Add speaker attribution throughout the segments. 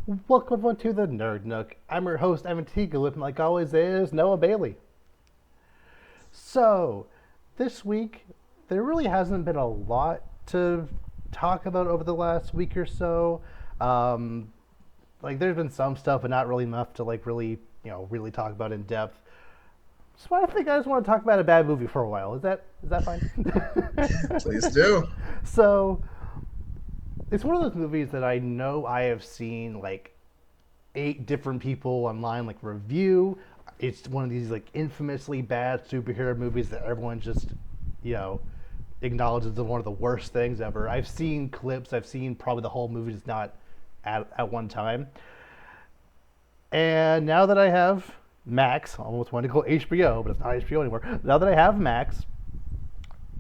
Speaker 1: Welcome everyone to the Nerd Nook. I'm your host, Evan Teagle, with me, like always, is Noah Bailey. So, this week, there really hasn't been a lot to talk about over the last week or so. Um, there's been some stuff, but not really enough to, really talk about in depth. So I think I just want to talk about a bad movie for a while. Is that fine?
Speaker 2: Please do.
Speaker 1: So, it's one of those movies that I know I have seen like eight different people online like review. It's one of these like infamously bad superhero movies that everyone just, you know, acknowledges as one of the worst things ever. I've seen clips. I've seen probably the whole movie, just not at one time. And now that I have Max, I almost wanted to call HBO, but it's not HBO anymore. Now that I have Max,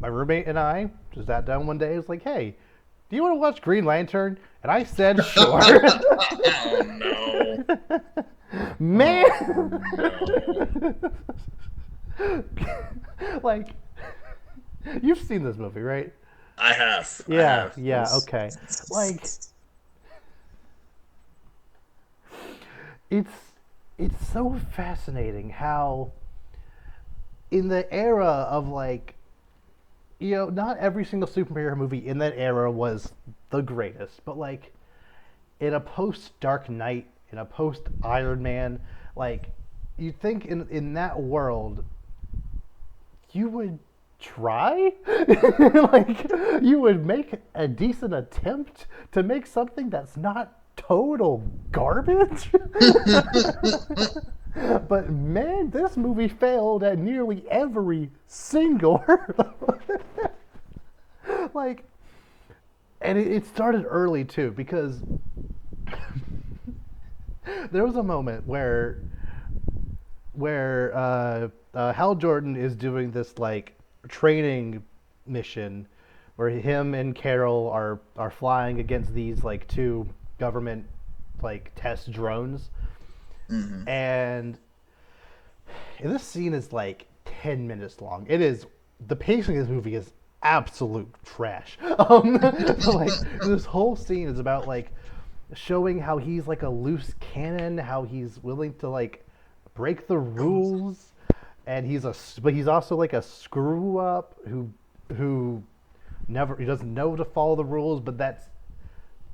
Speaker 1: my roommate and I just sat down one day. It was like, hey, do you want to watch Green Lantern? And I said, sure.
Speaker 2: Oh no.
Speaker 1: Man,
Speaker 2: Oh no.
Speaker 1: like, you've seen this movie, right?
Speaker 2: I have. I
Speaker 1: Yeah,
Speaker 2: have.
Speaker 1: yeah, okay. Like, it's it's so fascinating how in the era of like, not every single superhero movie in that era was the greatest, but like in a post Dark Knight, in a post Iron Man, like you think in that world you would try like you would make a decent attempt to make something that's not total garbage. But man, this movie failed at nearly every single hurdle. Like, and it started early too, because there was a moment where Hal Jordan is doing this like training mission where him and Carol are flying against these like two government like test drones,
Speaker 2: Hmm.
Speaker 1: and this scene is like 10 minutes long. It is the pacing of this movie is absolute trash. Like this whole scene is about like showing how he's like a loose cannon, how he's willing to like break the rules, and but he's also like a screw up who never he doesn't know to follow the rules, but that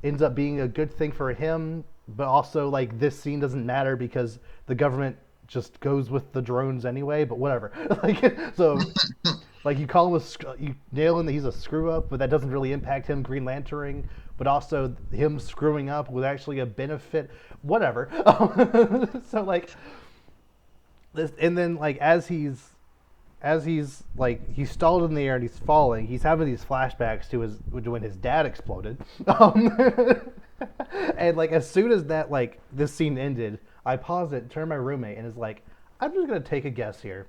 Speaker 1: ends up being a good thing for him. But also like this scene doesn't matter because the government just goes with the drones anyway. But whatever. Like so like you call him you nail him that he's a screw up, but that doesn't really impact him Green Lanterning. But also him screwing up was actually a benefit. Whatever. So like this, and then like as he's like he's stalled in the air and he's falling, he's having these flashbacks to his when his dad exploded. Um, and like as soon as that like this scene ended, I paused it, turned to my roommate, and is like, I'm just gonna take a guess here.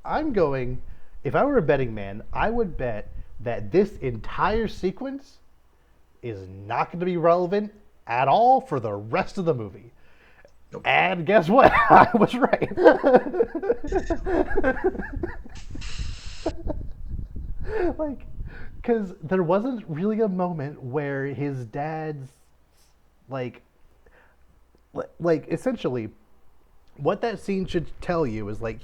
Speaker 1: I'm going. If I were a betting man, I would bet that this entire sequence is not going to be relevant at all for the rest of the movie.
Speaker 2: Nope.
Speaker 1: And guess what? I was right. Like, because there wasn't really a moment where his dad's like, essentially, what that scene should tell you is like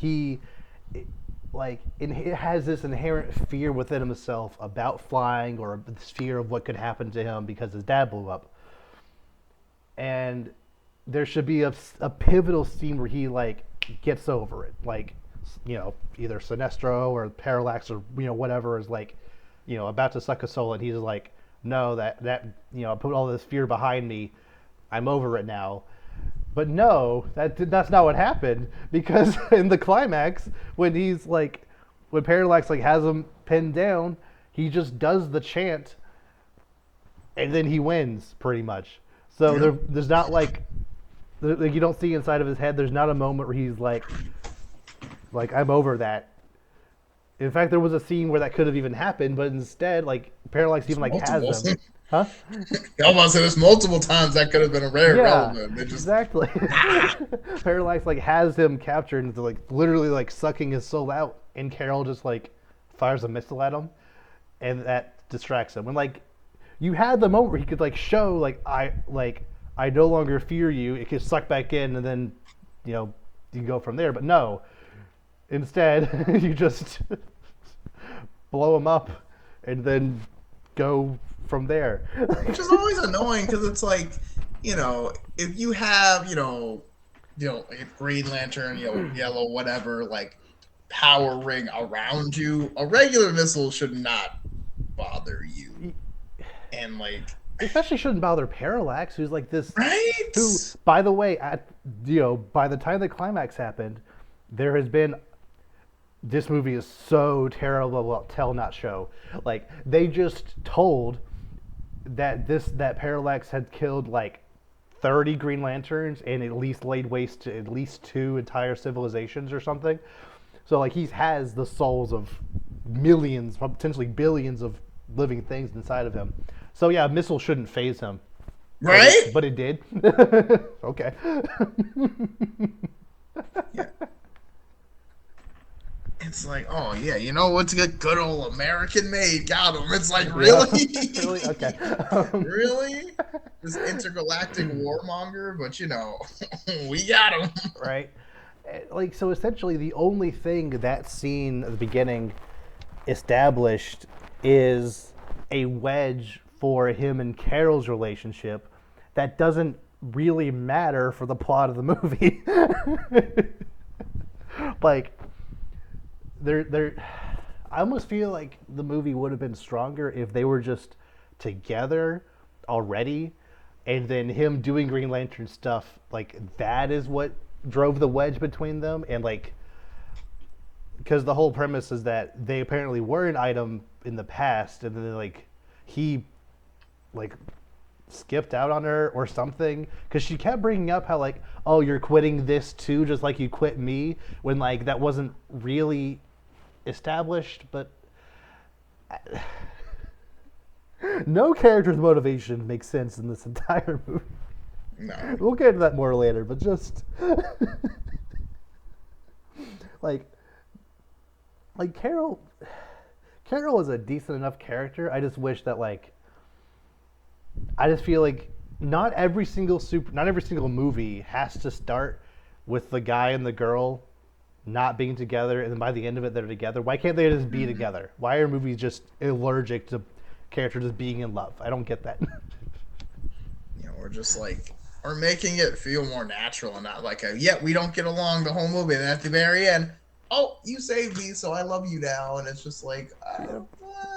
Speaker 1: it has this inherent fear within himself about flying, or this fear of what could happen to him because his dad blew up, and there should be a pivotal scene where he like gets over it, like either Sinestro or Parallax or whatever is like about to suck a soul, and he's like, no, that I put all this fear behind me, I'm over it now. But no, that's not what happened, because in the climax, when Parallax like has him pinned down, he just does the chant, and then he wins pretty much. So
Speaker 2: Yeah.
Speaker 1: there's not like you don't see inside of his head. There's not a moment where he's like I'm over that. In fact, there was a scene where that could have even happened, but instead, like Parallax
Speaker 2: There's
Speaker 1: even like has
Speaker 2: multiple.
Speaker 1: him, huh?
Speaker 2: I almost said there's multiple times that could have been a rare
Speaker 1: Yeah,
Speaker 2: relevant. They just
Speaker 1: exactly. Parallax like has him captured and like literally like sucking his soul out, and Carol just like fires a missile at him, and that distracts him. And like you had the moment where he could like show like I no longer fear you. It can suck back in, and then, you can go from there. But no, instead, you just blow him up, and then go from there.
Speaker 2: Which is always annoying because it's like, if you have, like a Green Lantern, yellow, whatever, like power ring around you, a regular missile should not bother you. And like,
Speaker 1: especially shouldn't bother Parallax, who's like this.
Speaker 2: Right?
Speaker 1: Who, by the way, by the time the climax happened, there has been. This movie is so terrible. Well, tell not show. Like they just told that Parallax had killed like 30 Green Lanterns and at least laid waste to at least 2 entire civilizations or something. So like he has the souls of millions, potentially billions of living things inside of him. So yeah, a missile shouldn't phase him.
Speaker 2: Right?
Speaker 1: But it did. Okay.
Speaker 2: Yeah. It's like, oh yeah, what's a good old American made? Got him. It's like, really?
Speaker 1: Really? Okay.
Speaker 2: Really? This intergalactic warmonger, but we got him.
Speaker 1: Right. Like, so essentially the only thing that scene at the beginning established is a wedge for him and Carol's relationship that doesn't really matter for the plot of the movie. Like, I almost feel like the movie would have been stronger if they were just together already, and then him doing Green Lantern stuff, like that is what drove the wedge between them. And like, because the whole premise is that they apparently were an item in the past, and then like he like skipped out on her or something, because she kept bringing up how like, oh, you're quitting this too, just like you quit me, when like that wasn't really established. But no character's motivation makes sense in this entire movie.
Speaker 2: No.
Speaker 1: We'll get into that more later, but just like Carol was a decent enough character. I just wish that I just feel like not every single movie has to start with the guy and the girl not being together, and then by the end of it they're together. Why can't they just be together? Why are movies just allergic to characters just being in love? I don't get that.
Speaker 2: We're just like, or making it feel more natural and not like we don't get along the whole movie, and then at the very end, oh, you saved me, so I love you now, and it's just like,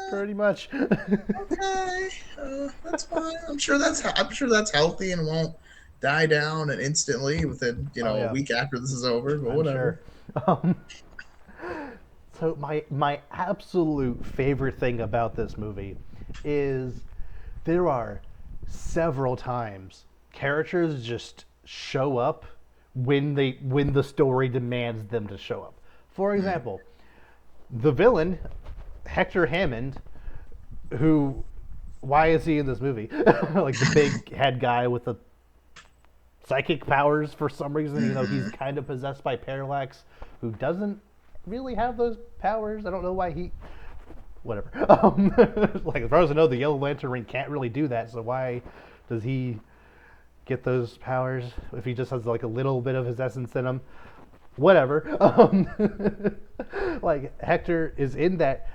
Speaker 1: pretty much.
Speaker 2: Okay, that's fine. I'm sure that's healthy and won't die down and instantly within a week after this is over. But whatever.
Speaker 1: Sure. So my absolute favorite thing about this movie is there are several times characters just show up when the story demands them to show up. For example, the villain, Hector Hammond, who, why is he in this movie? Like the big head guy with the psychic powers for some reason. He's kind of possessed by Parallax, who doesn't really have those powers. I don't know why he... Whatever. Like, as far as I know, the Yellow Lantern ring can't really do that, so why does he get those powers if he just has like a little bit of his essence in him? Whatever. Like, Hector is in that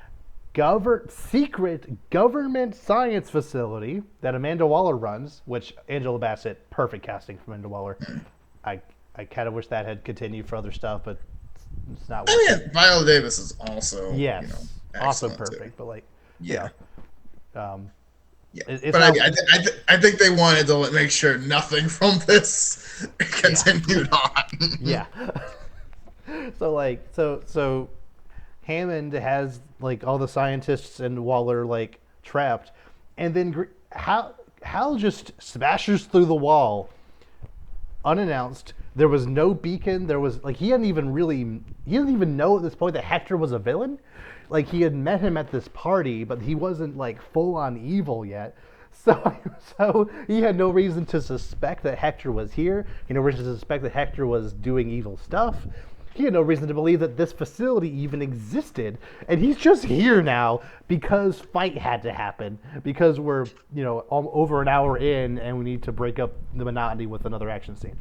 Speaker 1: secret government science facility that Amanda Waller runs, which Angela Bassett, perfect casting for Amanda Waller. I kind of wish that had continued for other stuff, but it's not.
Speaker 2: Viola Davis is also
Speaker 1: also perfect,
Speaker 2: too.
Speaker 1: But like,
Speaker 2: yeah.
Speaker 1: Yeah,
Speaker 2: but I think they wanted to make sure nothing from this continued on.
Speaker 1: Yeah. So Hammond has like all the scientists and Waller like trapped, and then Hal just smashes through the wall unannounced. There was no beacon. There was like he didn't even know at this point that Hector was a villain. Like, he had met him at this party, but he wasn't like full on evil yet. So he had no reason to suspect that Hector was here. He had no reason to suspect that Hector was doing evil stuff. he had no reason to believe that this facility even existed, and he's just here now because fight had to happen, because we're over an hour in and we need to break up the monotony with another action scene.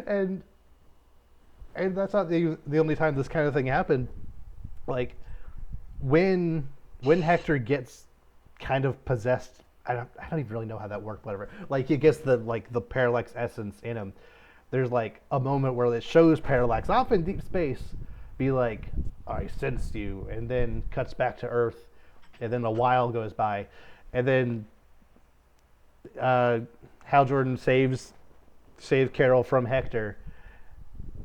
Speaker 1: and and that's not the only time this kind of thing happened. Like when Hector gets kind of possessed, I don't even really know how that worked. Whatever. Like he gets the Parallax essence in him. There's like a moment where it shows Parallax off in deep space, be like, "I sensed you," and then cuts back to Earth, and then a while goes by, and then Hal Jordan saves Carol from Hector,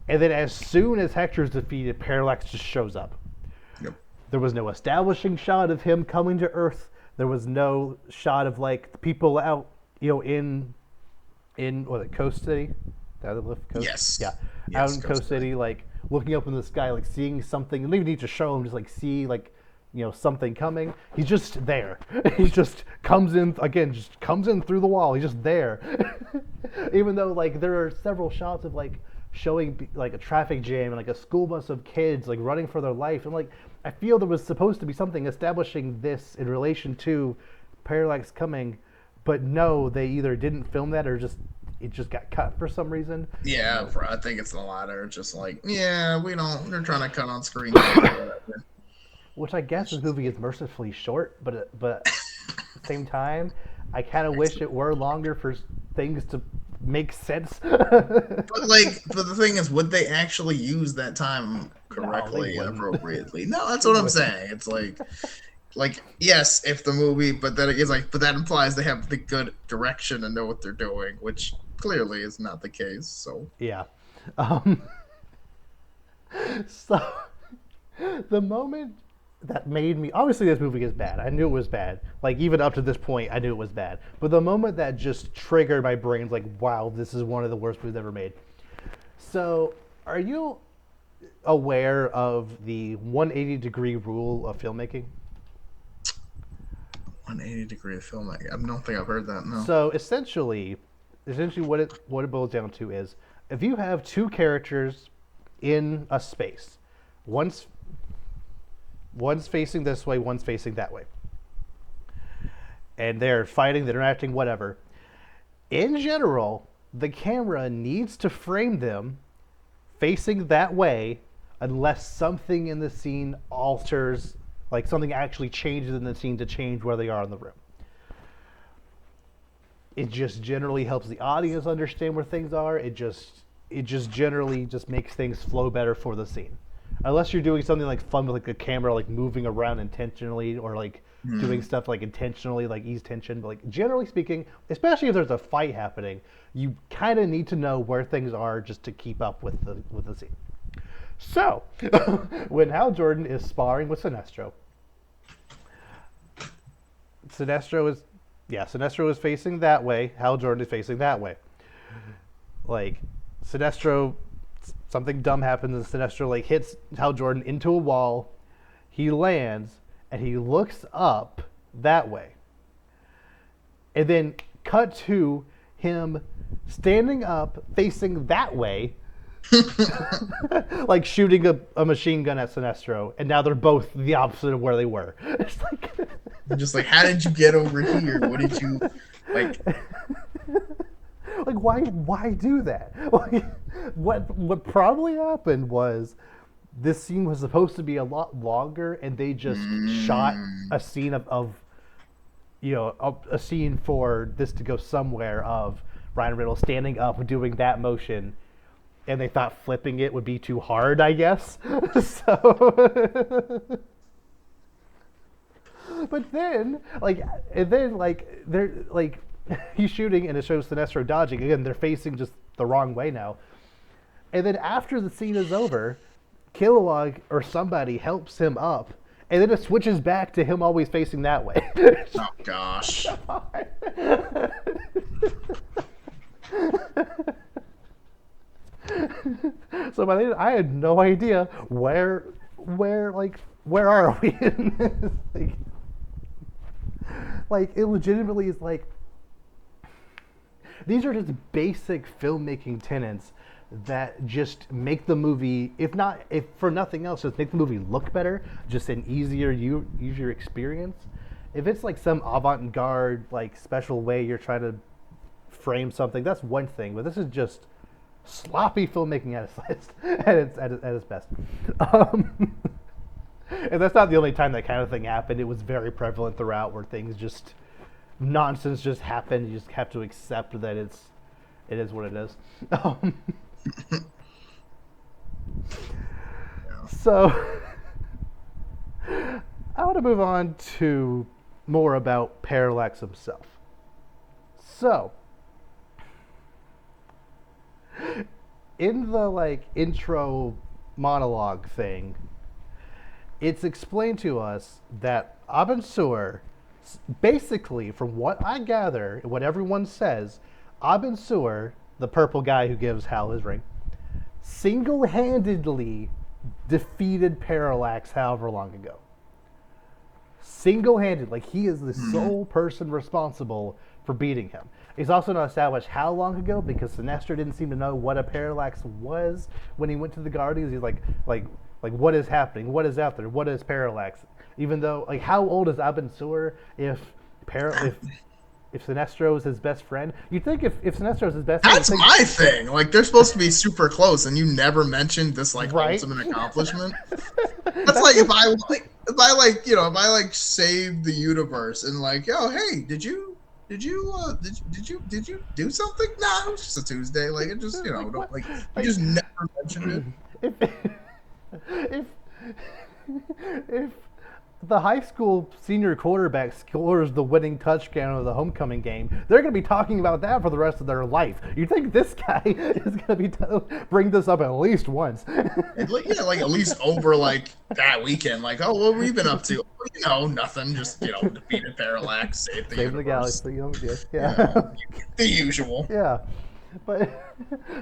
Speaker 1: and then as soon as Hector's defeated, Parallax just shows up.
Speaker 2: Yep.
Speaker 1: There was no establishing shot of him coming to Earth. There was no shot of like the people out, in Coast City. Coast?
Speaker 2: Yes.
Speaker 1: Yeah.
Speaker 2: Yes,
Speaker 1: Out in Coast City, like looking up in the sky, like seeing something. You don't even need to show him, just like see like something coming. He's just there. He just comes in through the wall. He's just there. Even though like there are several shots of like showing like a traffic jam and like a school bus of kids like running for their life, and like I feel there was supposed to be something establishing this in relation to Parallax coming, but no, they either didn't film that or it just got cut for some reason.
Speaker 2: Yeah, I think it's the latter. Just like, yeah, we don't. They're trying to cut on screen.
Speaker 1: Which I guess this movie is mercifully short, but at the same time, I kind of wish it were longer for things to make sense.
Speaker 2: But the thing is, would they actually use that time correctly and appropriately? No, that's what I'm saying. It's like yes, if the movie, but then it's like, but that implies they have the good direction and know what they're doing, which clearly is not the case. So
Speaker 1: yeah. So the moment that made me, obviously this movie is bad. I knew it was bad. Like even up to this point, I knew it was bad. But the moment that just triggered my brains, like, wow, this is one of the worst movies ever made. So, are you aware of the 180-degree rule of filmmaking?
Speaker 2: 180-degree filmmaking. I don't think I've heard that. No.
Speaker 1: So essentially, what it boils down to is if you have two characters in a space, one's facing this way, one's facing that way, and they're fighting, they're interacting, whatever. In general, the camera needs to frame them facing that way unless something in the scene alters, like something actually changes in the scene to change where they are in the room. It just generally helps the audience understand where things are. It just generally just makes things flow better for the scene. Unless you're doing something like fun with like the camera like moving around intentionally, or like doing stuff like intentionally like ease tension. But like generally speaking, especially if there's a fight happening, you kind of need to know where things are just to keep up with the scene. So when Hal Jordan is sparring with Sinestro is facing that way. Hal Jordan is facing that way. Like Sinestro, something dumb happens and Sinestro like hits Hal Jordan into a wall. He lands and he looks up that way. And then cut to him standing up facing that way. Like shooting a machine gun at Sinestro, and now they're both the opposite of where they were. It's like
Speaker 2: I'm just like, how did you get over here? What did you like?
Speaker 1: Like why do that? Like, what probably happened was this scene was supposed to be a lot longer, and they just shot a scene of a scene for this to go somewhere of Ryan Reynolds standing up doing that motion. And they thought flipping it would be too hard, I guess. So, but then, they're like, he's shooting, and it shows Sinestro dodging. Again, they're facing just the wrong way now. And then after the scene is over, Kilowog or somebody helps him up, and then it switches back to him always facing that way.
Speaker 2: Oh gosh.
Speaker 1: So by the end, I had no idea where are we in this? Like it legitimately is like these are just basic filmmaking tenets that just make the movie, if for nothing else, just make the movie look better, just an easier experience. If it's like some avant-garde, like special way you're trying to frame something, that's one thing. But this is just sloppy filmmaking at its best. And that's not the only time that kind of thing happened. It was very prevalent throughout, where things just nonsense just happen. You just have to accept that it is what it is. So I want to move on to more about Parallax himself. So in the intro monologue thing, it's explained to us that Abin Sur, basically, from what I gather, what everyone says, Abin Sur, the purple guy who gives Hal his ring, single-handedly defeated Parallax however long ago. Single-handed, like he is the sole person responsible for beating him. It's also not established how long ago, because Sinestro didn't seem to know what a Parallax was when he went to the Guardians. He's like, what is happening? What is out there? What is Parallax? Even though, how old is Abin Sur if Sinestro is his best friend? You'd think if Sinestro is his best friend...
Speaker 2: That's my thing. They're supposed to be super close, and you never mentioned this,
Speaker 1: right?
Speaker 2: ultimate accomplishment. That's like if I saved the universe and yo, hey, did you do something? No, it was just a Tuesday. It just, you just never mentioned it.
Speaker 1: If the high school senior quarterback scores the winning touchdown of the homecoming game, they're going to be talking about that for the rest of their life. You think this guy is going to bring this up at least once?
Speaker 2: At least over that weekend. Oh, what have we been up to? Nothing. Just defeated Parallax, saved the
Speaker 1: galaxy.
Speaker 2: Yeah, the usual.
Speaker 1: Yeah. But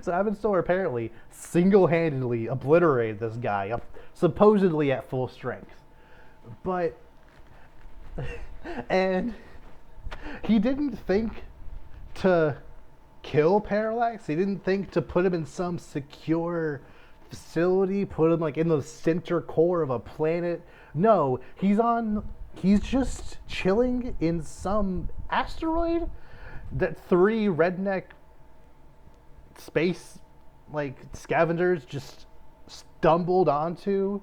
Speaker 1: so Abin Sur apparently single-handedly obliterated this guy, supposedly at full strength. And he didn't think to kill Parallax. He didn't think to put him in some secure facility, put him in the center core of a planet. No, he's just chilling in some asteroid that 3 redneck space scavengers just stumbled onto,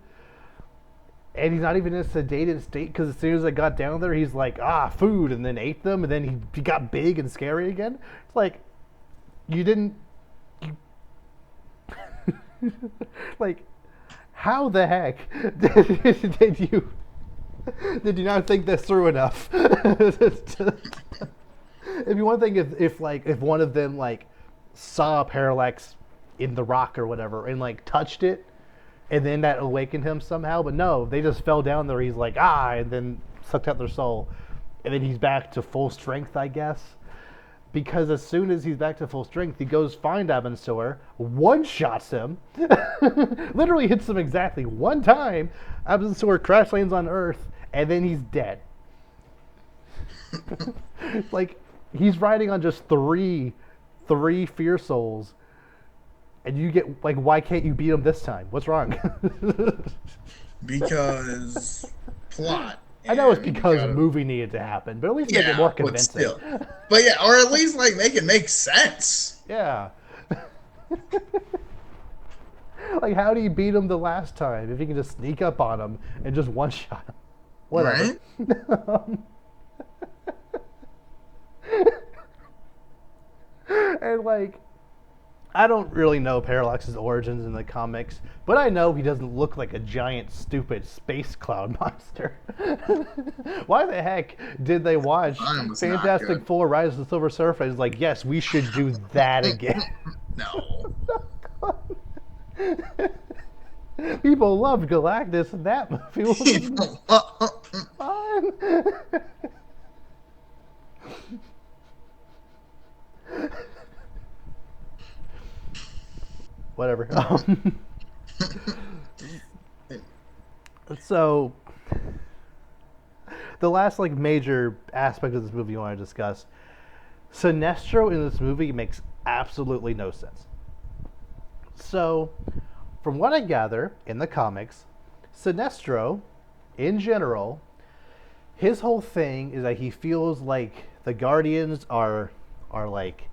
Speaker 1: and he's not even in a sedated state, because as soon as I got down there, he's food, and then ate them, and then he got big and scary again. It's how the heck did you not think this through enough? It'd be one thing if one of them saw Parallax in the rock or whatever and touched it, and then that awakened him somehow. But no, they just fell down there. He's and then sucked out their soul, and then he's back to full strength, I guess. Because as soon as he's back to full strength, he goes find Abin Sur, one-shots him, literally hits him exactly one time. Abin Sur crash lands on Earth, and then he's dead. He's riding on just three fear souls, and you get why can't you beat him this time? What's wrong?
Speaker 2: Because plot.
Speaker 1: I know it's because the movie needed to happen, but at least make it more convincing.
Speaker 2: But yeah, or at least make it make sense.
Speaker 1: Yeah. How do you beat him the last time if you can just sneak up on him and just one-shot him? Whatever. Right? And I don't really know Parallax's origins in the comics, but I know he doesn't look like a giant, stupid space cloud monster. Why the heck did they watch Fantastic Four: Rise of the Silver Surfer? It's yes, we should do that again.
Speaker 2: No.
Speaker 1: People loved Galactus in that movie. Fine. Whatever. So, the last major aspect of this movie I want to discuss Sinestro in this movie makes absolutely no sense. So, from what I gather in the comics, Sinestro, in general, his whole thing is that he feels like the Guardians are like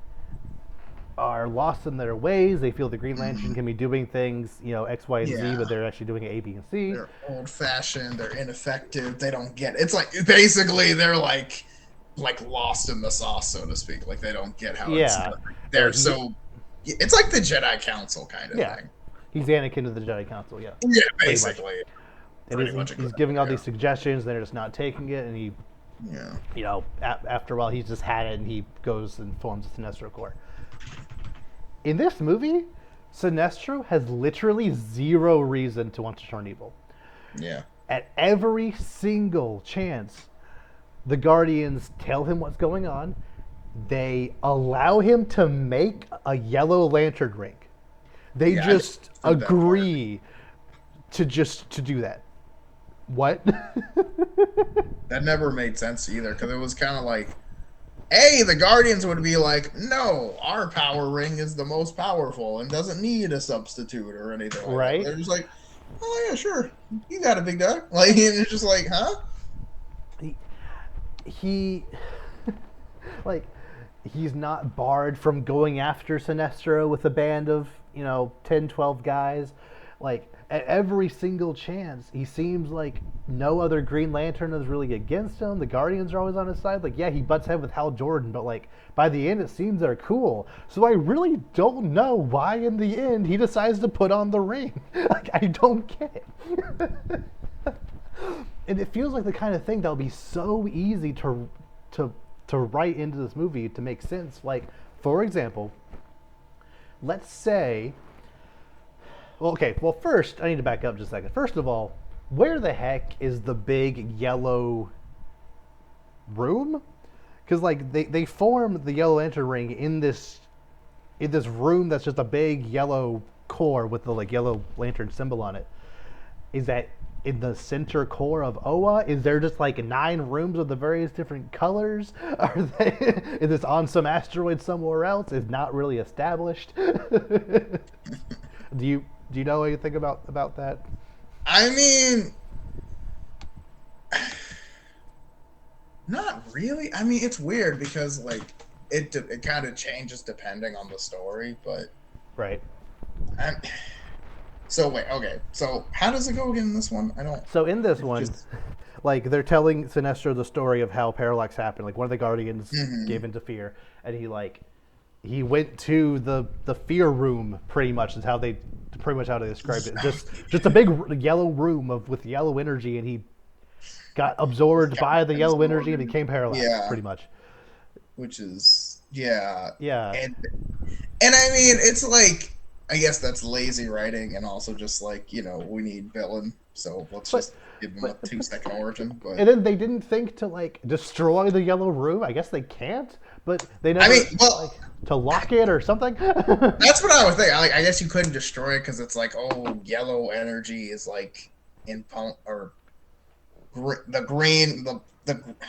Speaker 1: are lost in their ways. They feel the Green Lantern can be doing things, X, Y, and Z,
Speaker 2: Yeah.
Speaker 1: but they're actually doing A, B, and C.
Speaker 2: They're old fashioned. They're ineffective. They don't get. It's like basically they're like lost in the sauce, so to speak. Like they don't get how it's.
Speaker 1: Yeah,
Speaker 2: They're
Speaker 1: he,
Speaker 2: so. It's like the Jedi Council kind of
Speaker 1: yeah,
Speaker 2: thing.
Speaker 1: he's Anakin of the Jedi Council. Yeah,
Speaker 2: Yeah,
Speaker 1: pretty much.
Speaker 2: basically.
Speaker 1: And
Speaker 2: Pretty much.
Speaker 1: he's
Speaker 2: Exactly,
Speaker 1: giving all
Speaker 2: yeah.
Speaker 1: these suggestions, and they're just not taking it, and he,
Speaker 2: Yeah.
Speaker 1: after a while, he's just had it, and he goes and forms a Sinestro Corps. In this movie, Sinestro has literally zero reason to want to turn evil.
Speaker 2: Yeah.
Speaker 1: At every single chance, the Guardians tell him what's going on. They allow him to make a yellow lantern ring. They
Speaker 2: Yeah, I
Speaker 1: just
Speaker 2: understood that part.
Speaker 1: agree to do that. What?
Speaker 2: That never made sense either, because it was kind of like, the Guardians would be like, no, our power ring is the most powerful and doesn't need a substitute or anything like
Speaker 1: Right.
Speaker 2: that. They're just like, oh yeah, sure, you got it, big dog. Like, and it's just like, huh?
Speaker 1: he like he's not barred from going after Sinestro with a band of 10, 12 guys. Like at every single chance, he seems like no other Green Lantern is really against him. The Guardians are always on his side. Like, yeah, he butts head with Hal Jordan, but like by the end, it seems they're cool. So I really don't know why in the end he decides to put on the ring. Like I don't get it. And it feels like the kind of thing that would be so easy to write into this movie to make sense. Like, for example, let's say. Well, okay. Well, first I need to back up just a second. First of all, where the heck is the big yellow room? Because like they form the Yellow Lantern ring in this room that's just a big yellow core with the like Yellow Lantern symbol on it. Is that in the center core of Oa? Is there just like 9 rooms of the various different colors? Are they? Is this on some asteroid somewhere else? It's not really established. Do you know anything about that?
Speaker 2: I mean, not really. I mean, it's weird because like it kind of changes depending on the story, but
Speaker 1: Right.
Speaker 2: I'm, so wait, okay. So how does it go again in this one? I don't.
Speaker 1: So in this one,
Speaker 2: Just-
Speaker 1: like they're telling Sinestro the story of how Parallax happened. Like one of the Guardians
Speaker 2: Mhm.
Speaker 1: gave into fear, and he went to the fear room. Pretty much is how they described it. Just a big yellow room with yellow energy, and he got absorbed by the yellow energy and became paralyzed.
Speaker 2: Yeah.
Speaker 1: Pretty much.
Speaker 2: Which is yeah,
Speaker 1: Yeah.
Speaker 2: and I mean it's like I guess that's lazy writing and also just like we need villain, so let's just give him a 2-second origin. But
Speaker 1: And then they didn't think to like destroy the yellow room. I guess they can't, but they never like to lock it or something.
Speaker 2: that's what I was thinking. I guess you couldn't destroy it because it's like yellow energy is like or the green the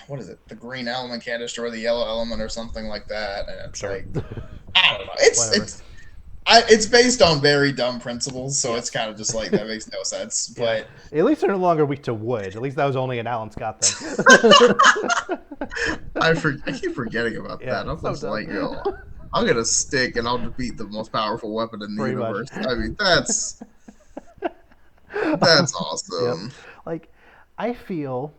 Speaker 2: what is it? The green element can't destroy the yellow element or something like that, and it's like I don't know. It's based on very dumb principles, so it's kind of just like that makes no sense. But
Speaker 1: at least they're no longer weak to wood. At least that was only an Alan Scott thing.
Speaker 2: I keep forgetting about that. I'm
Speaker 1: so
Speaker 2: just
Speaker 1: dumb.
Speaker 2: like, I'll get a stick and I'll defeat the most powerful weapon in the
Speaker 1: Pretty
Speaker 2: universe.
Speaker 1: much.
Speaker 2: I mean, that's awesome.
Speaker 1: Yep. Like, I feel,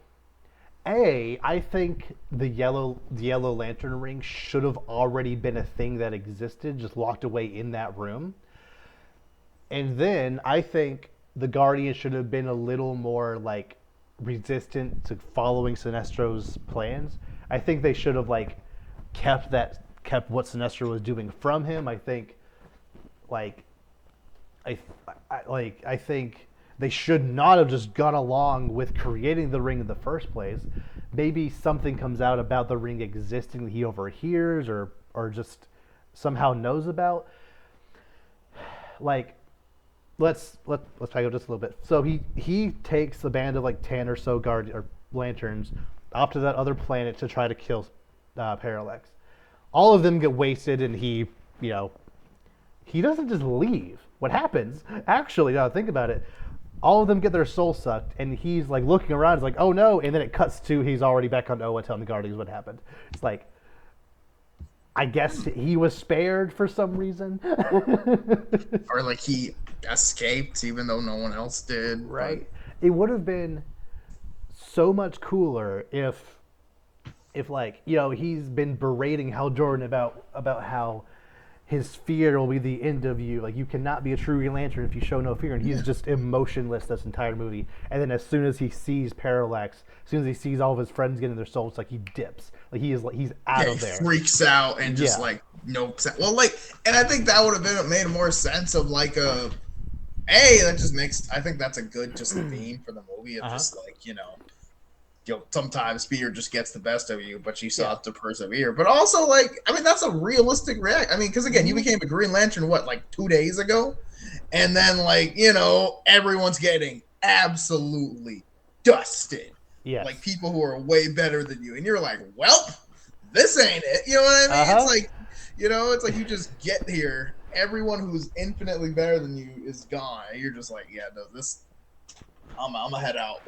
Speaker 1: I think the yellow lantern ring should have already been a thing that existed, just locked away in that room. And then I think the Guardians should have been a little more like resistant to following Sinestro's plans. I think they should have like kept what Sinestro was doing from him. I think like I think they should not have just gone along with creating the ring in the first place. Maybe something comes out about the ring existing that he overhears or just somehow knows about. Like, let's back up just a little bit. So he takes a band of like 10 or so lanterns off to that other planet to try to kill Parallax. all of them get wasted, and you know, he doesn't just leave. What happens? Actually, now think about it. All of them get their soul sucked, and he's like looking around. He's like, "Oh no!" And then it cuts to he's already back on Oa telling the Guardians what happened. It's like, I guess he was spared for some reason,
Speaker 2: Or like he escaped even though no one else did.
Speaker 1: right? It would have been so much cooler if like he's been berating Hal Jordan about how his fear will be the end of you. Like you cannot be a true Green Lantern if you show no fear, and he's just emotionless this entire movie. And then as soon as he sees Parallax, as soon as he sees all of his friends getting their souls, like he dips. Like he's out of there.
Speaker 2: He freaks out and just like nope. Well, like, and I think that would have been made more sense of like that just makes. I think that's a good just theme for the movie of just like sometimes fear just gets the best of you, but you still have to persevere. But also, like, I mean, that's a realistic react. I mean, because again, you became a Green Lantern, like 2 days ago? And then, like, everyone's getting absolutely dusted.
Speaker 1: Yes.
Speaker 2: Like, people who are way better than you. And you're like, well, this ain't it. You know what I mean? It's like, it's like you just get here. Everyone who's infinitely better than you is gone. And you're just like, yeah, no, this... I'm gonna head out.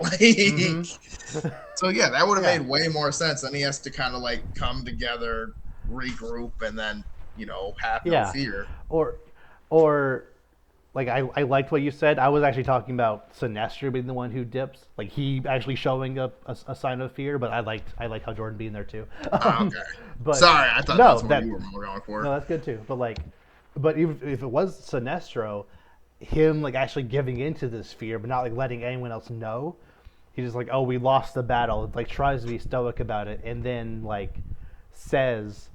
Speaker 2: So yeah, that would have made way more sense. Then he has to kind of like come together, regroup, and then have no fear.
Speaker 1: Or like I liked what you said. I was actually talking about Sinestro being the one who dips, like he actually showing up a sign of fear. But I like how Jordan being there too.
Speaker 2: Okay.
Speaker 1: But
Speaker 2: sorry, I thought that's what you were going for.
Speaker 1: No, that's good too. But even if it was Sinestro, him like actually giving into this fear but not like letting anyone else know, he's just like, oh, we lost the battle, like tries to be stoic about it, and then like says,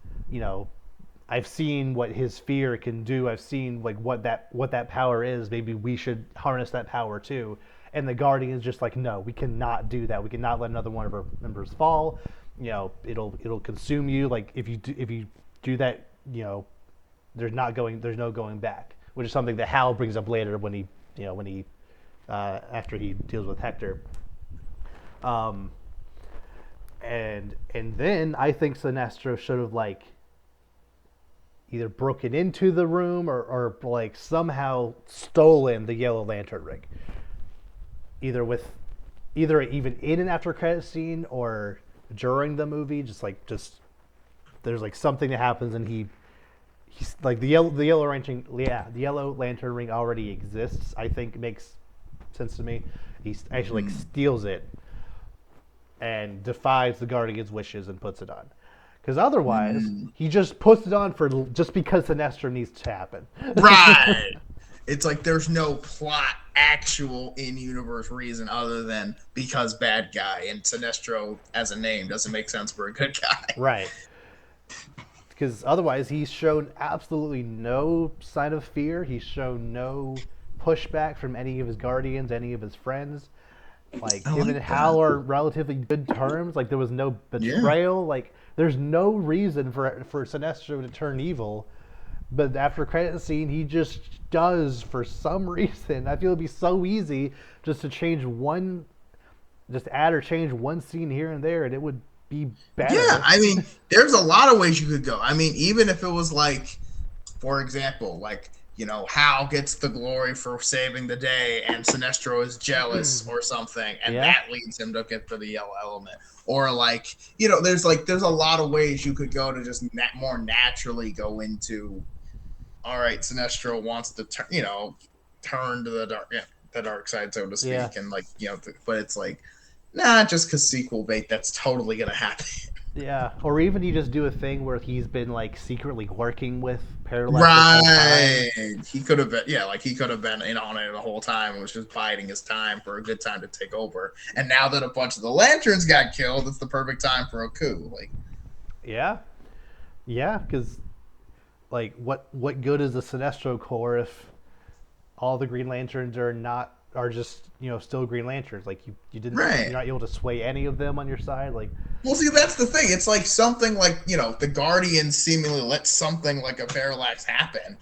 Speaker 1: I've seen what his fear can do, I've seen like what that power is, maybe we should harness that power too. And the Guardian's just like, no, we cannot do that, we cannot let another one of our members fall, it'll consume you, like if you do that, there's no going back, which is something that Hal brings up later when he after he deals with Hector. And then I think Sinestro should have like either broken into the room or like somehow stolen the Yellow Lantern ring. Either even in an after credit scene or during the movie, just there's like something that happens and he's like the yellow lantern ring already exists. I think makes sense to me. He actually like steals it and defies the Guardian's wishes and puts it on. Because otherwise, he just puts it on just because Sinestro needs to happen.
Speaker 2: Right. It's like there's no plot, actual in-universe reason other than because bad guy, and Sinestro as a name doesn't make sense for a good guy.
Speaker 1: Right. Because otherwise, he's shown absolutely no sign of fear. He's shown no pushback from any of his Guardians, any of his friends. Like, him and Hal are relatively good terms. Like, there was no betrayal. Yeah. Like, there's no reason for Sinestro to turn evil. But after credit scene, he just does for some reason. I feel it'd be so easy just to just add or change one scene here and there, and it would be better.
Speaker 2: Yeah, I mean, there's a lot of ways you could go. I mean, even if it was like, for example, like, Hal gets the glory for saving the day and Sinestro is jealous or something, and that leads him to get for the yellow element. Or like, there's a lot of ways you could go to just more naturally go into, all right, Sinestro wants to turn to the dark side, so to speak, and like, but it's like, nah, just because sequel bait, that's totally gonna happen.
Speaker 1: Yeah, or even you just do a thing where he's been like secretly working with Parallax.
Speaker 2: Right, he could have been, he could have been in on it the whole time and was just biding his time for a good time to take over. And now that a bunch of the Lanterns got killed, it's the perfect time for a coup. Like,
Speaker 1: yeah, because like what good is the Sinestro Corps if all the Green Lanterns are just still Green Lanterns? Like you didn't, you're not able to sway any of them on your side. Like,
Speaker 2: well, see, that's the thing. It's like something like the Guardians seemingly let something like a Parallax happen,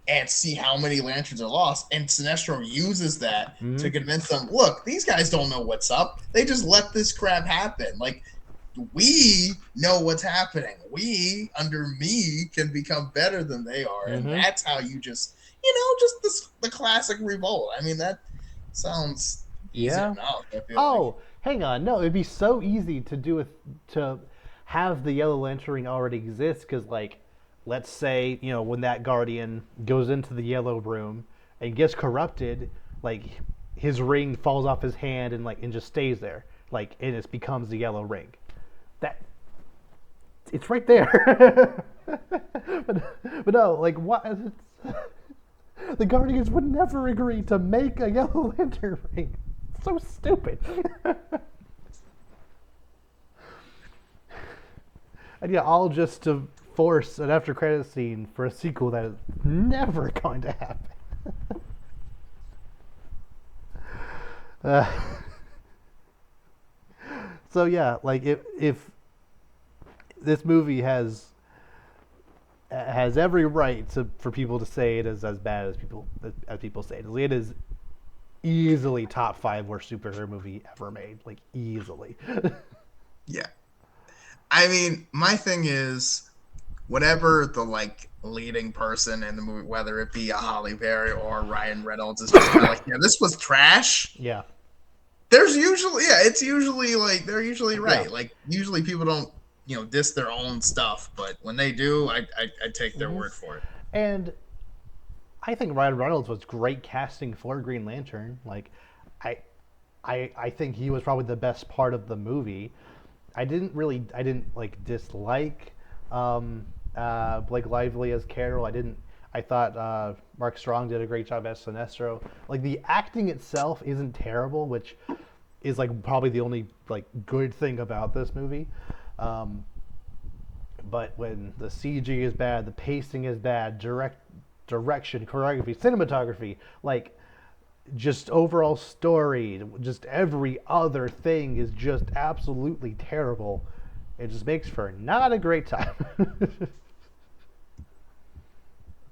Speaker 2: and see how many Lanterns are lost, and Sinestro uses that to convince them. Look, these guys don't know what's up. They just let this crap happen. Like, we know what's happening. We, under me, can become better than they are, and
Speaker 1: Mm-hmm.
Speaker 2: that's how you just, you know, just the classic revolt. I mean, that sounds easy
Speaker 1: Yeah.
Speaker 2: enough. I feel like.
Speaker 1: Oh, hang on. No, it'd be so easy to do with to have the Yellow Lantern already exist because, like, let's say when that Guardian goes into the Yellow Room and gets corrupted, like his ring falls off his hand and just stays there, like, and it becomes the Yellow Ring. That it's right there. but no, like what? The Guardians would never agree to make a Yellow Lantern ring. It's so stupid. And yeah, all just to force an after credit scene for a sequel that is never going to happen. uh, so yeah, like if this movie has every right for people to say it is as bad as people say it is. It is easily top 5 worst superhero movie ever made, like easily.
Speaker 2: Yeah. I mean, my thing is, whatever the like leading person in the movie, whether it be a Holly Berry or Ryan Reynolds, is just kind of like, yeah, this was trash.
Speaker 1: Yeah,
Speaker 2: There's usually, yeah, it's usually like they're usually
Speaker 1: yeah.
Speaker 2: right. Like usually people don't, diss their own stuff, but when they do, I take their
Speaker 1: Mm-hmm.
Speaker 2: word for it.
Speaker 1: And I think Ryan Reynolds was great casting for Green Lantern. Like, I, I think he was probably the best part of the movie. I didn't like dislike Blake Lively as Carol. I thought Mark Strong did a great job as Sinestro. Like the acting itself isn't terrible, which is like probably the only like good thing about this movie. Um, but when the CG is bad, the pacing is bad, direction, choreography, cinematography, like just overall story, just every other thing is just absolutely terrible. It just makes for not a great time.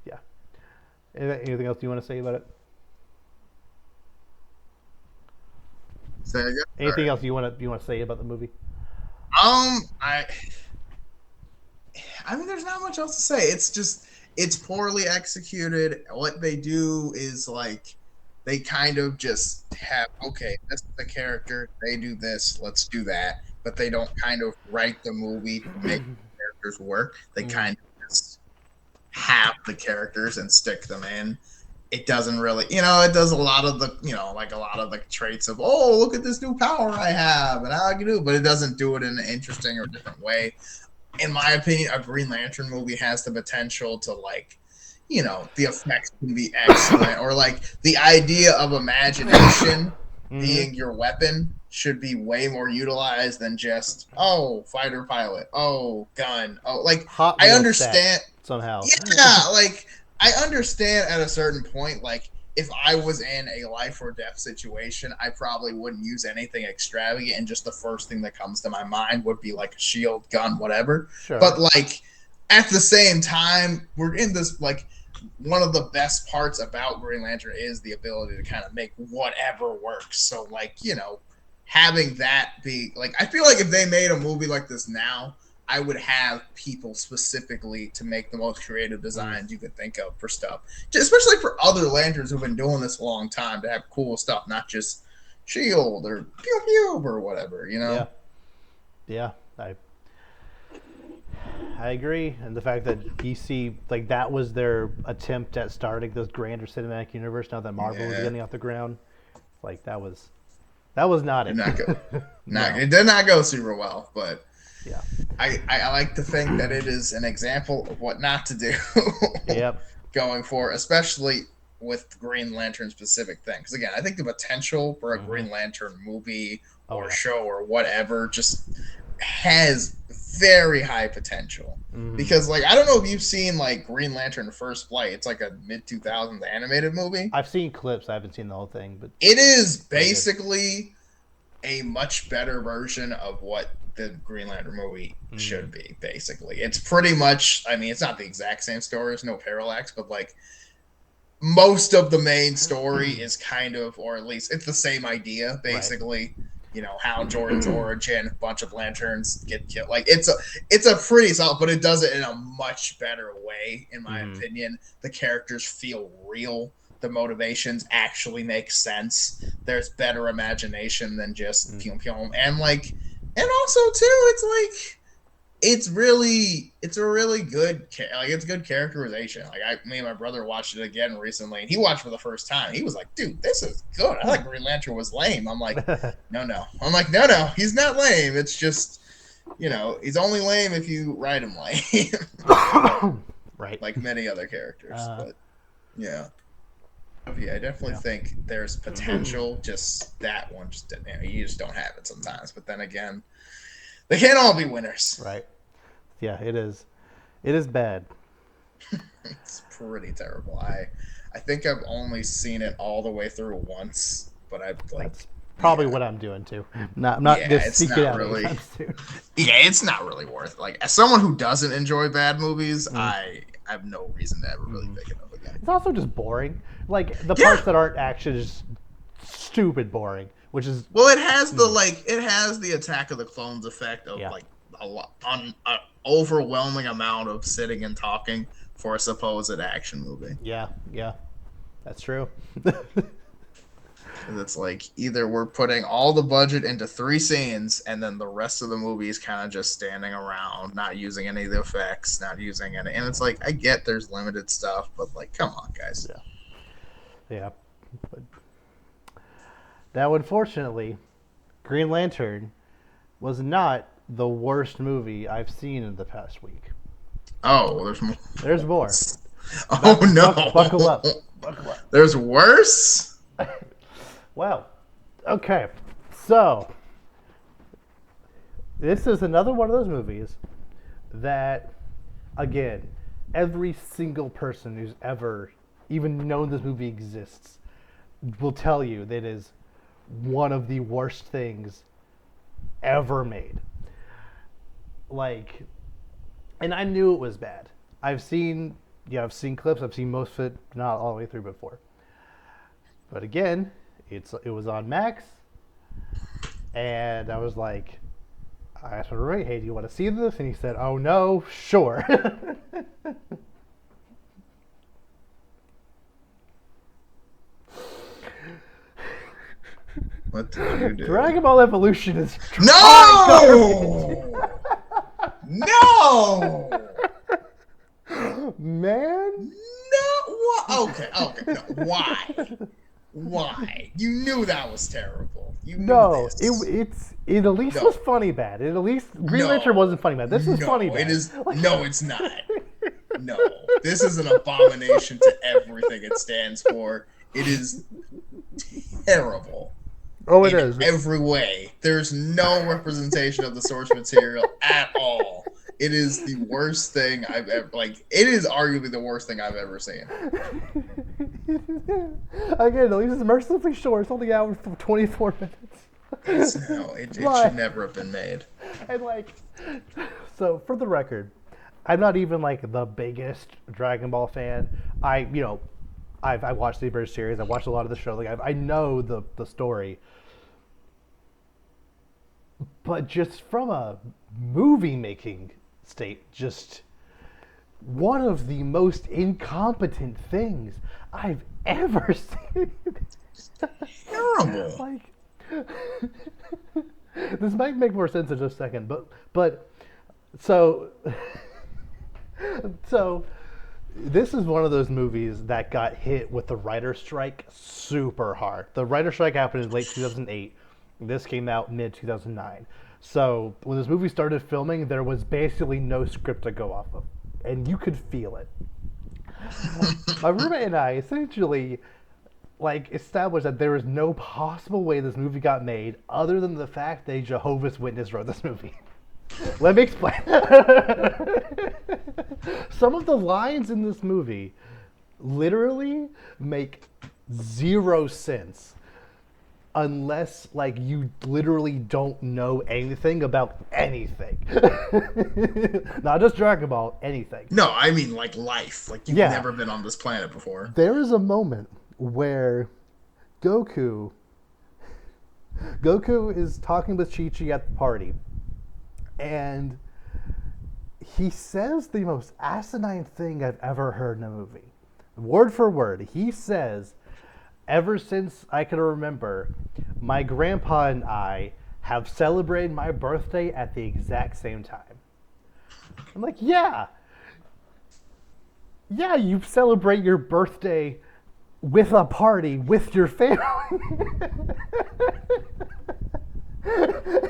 Speaker 1: Yeah. Anything else you want to say about it?
Speaker 2: So yeah,
Speaker 1: Anything else you want to say about the movie?
Speaker 2: um, I I mean, there's not much else to say. It's just it's poorly executed. What they do is like they kind of just have okay, this is the character. They do this. Let's do that. But they don't kind of write the movie to make the characters work. They
Speaker 1: Mm-hmm.
Speaker 2: kind of just have the characters and stick them in. It doesn't really, it does a lot of the, like a lot of the traits of, oh, look at this new power I have and how I can do it, but it doesn't do it in an interesting or different way. In my opinion, a Green Lantern movie has the potential to like, the effects can be excellent, or like the idea of imagination
Speaker 1: Mm-hmm.
Speaker 2: being your weapon should be way more utilized than just fighter pilot, gun, like
Speaker 1: Hot
Speaker 2: I
Speaker 1: Wheels set
Speaker 2: understand,
Speaker 1: somehow.
Speaker 2: yeah, like I understand at a certain point, like if I was in a life or death situation, I probably wouldn't use anything extravagant, and just the first thing that comes to my mind would be like a shield, gun, whatever.
Speaker 1: Sure.
Speaker 2: But like at the same time, we're in this like one of the best parts about Green Lantern is the ability to kind of make whatever works. So like, having that be like I feel like if they made a movie like this now, I would have people specifically to make the most creative
Speaker 1: Mm.
Speaker 2: designs you could think of for stuff. Especially for other lanterns who've been doing this a long time to have cool stuff, not just shield or pew pew or whatever.
Speaker 1: Yeah. Yeah. I agree, and the fact that DC like that was their attempt at starting this grander cinematic universe. Now that Marvel was
Speaker 2: Yeah.
Speaker 1: getting off the ground, like that was not
Speaker 2: Did
Speaker 1: it.
Speaker 2: not go not
Speaker 1: No.
Speaker 2: it did not go super well, but
Speaker 1: Yeah.
Speaker 2: I like to think that it is an example of what not to do
Speaker 1: Yep.
Speaker 2: going forward, especially with Green Lantern specific thing. Because again, I think the potential for a
Speaker 1: Mm-hmm.
Speaker 2: Green Lantern movie
Speaker 1: Oh
Speaker 2: or
Speaker 1: yeah.
Speaker 2: show or whatever just has very high potential.
Speaker 1: Mm-hmm.
Speaker 2: Because like I don't know if you've seen like Green Lantern First Flight. It's like a mid 2000s animated movie.
Speaker 1: I've seen clips. I haven't seen the whole thing, but
Speaker 2: It is
Speaker 1: very good.
Speaker 2: basically a much better version of what the Green Lantern movie
Speaker 1: Mm-hmm.
Speaker 2: should be. Basically, it's pretty much. I mean, it's not the exact same story. There's no parallax, but like most of the main story is kind of, or at least it's the same idea,
Speaker 1: Right.
Speaker 2: basically. Hal Jordan's origin, a bunch of lanterns get killed. Like it's a pretty solid, but it does it in a much better way, in my opinion. The characters feel real. The motivations actually make sense. There's better imagination than just pium pium. And also too, it's a really good it's good characterization. Me and my brother watched it again recently, and he watched for the first time. He was like, dude, this is good. I thought Green Lantern was lame. I'm like, no. I'm like, no, he's not lame. It's just, he's only lame if you write him lame.
Speaker 1: Right.
Speaker 2: Like many other characters. But yeah, I definitely think there's potential. Just that one, you just don't have it sometimes. But then again, they can't all be winners.
Speaker 1: Right. Yeah, it is. It is bad.
Speaker 2: It's pretty terrible. I think I've only seen it all the way through once, but I've
Speaker 1: That's probably what I'm doing too. I'm not just seeking out
Speaker 2: really. Yeah, it's not really worth it. As someone who doesn't enjoy bad movies, I have no reason to ever really pick it up again.
Speaker 1: It's also just boring. The parts that aren't action is stupid boring. Which is
Speaker 2: it has the Attack of the Clones effect of an overwhelming amount of sitting and talking for a supposed action movie.
Speaker 1: Yeah, that's true.
Speaker 2: It's either we're putting all the budget into 3 scenes, and then the rest of the movie is kind of just standing around, not using any of the effects, not using any. And it's I get there's limited stuff, but come on, guys.
Speaker 1: Yeah. But now, unfortunately, Green Lantern was not the worst movie I've seen in the past week.
Speaker 2: Oh, there's more.
Speaker 1: There's more.
Speaker 2: Oh, no.
Speaker 1: Buckle up.
Speaker 2: There's worse?
Speaker 1: Well, okay. So, this is another one of those movies that, again, every single person who's ever even known this movie exists will tell you that it is one of the worst things ever made. And I knew it was bad. I've seen clips. I've seen most of it, not all the way through before. But again, it was on Max, and I was like, I asked my roommate, "Hey, do you want to see this?" And he said, "Oh no, sure."
Speaker 2: What did you do?
Speaker 1: Dragon Ball Evolution is
Speaker 2: no. No,
Speaker 1: man.
Speaker 2: No. Okay. No. Why? You knew that was terrible. You knew
Speaker 1: this. It at least was funny bad. It at least Green Lantern wasn't funny bad. This is funny bad.
Speaker 2: It is. No, it's not. No, this is an abomination to everything it stands for. It is terrible.
Speaker 1: Oh, it is.
Speaker 2: Every way. There's no representation of the source material at all. It is the worst thing I've ever it is arguably the worst thing I've ever seen.
Speaker 1: Again, at least it's mercifully short. It's only out for 24 minutes.
Speaker 2: It should never have been made.
Speaker 1: And so for the record, I'm not even the biggest Dragon Ball fan. I watched the British series. I watched a lot of the show. I know the story. But just from a movie making state, just one of the most incompetent things I've ever seen.
Speaker 2: Terrible.
Speaker 1: This might make more sense in just a second, but so this is one of those movies that got hit with the writer's strike super hard. The writer's strike happened in late 2008. This came out mid 2009. So when this movie started filming, there was basically no script to go off of, and you could feel it. My roommate and I essentially established that there was no possible way this movie got made other than the fact that a Jehovah's Witness wrote this movie. Let me explain. Some of the lines in this movie literally make zero sense unless you literally don't know anything about anything. Not just Dragon Ball, anything.
Speaker 2: No, I mean life. You've never been on this planet before.
Speaker 1: There is a moment where Goku Goku is talking with Chi-Chi at the party, and he says the most asinine thing I've ever heard in a movie. Word for word, he says, ever since I can remember, my grandpa and I have celebrated my birthday at the exact same time. I'm like, yeah. Yeah, you celebrate your birthday with a party with your family.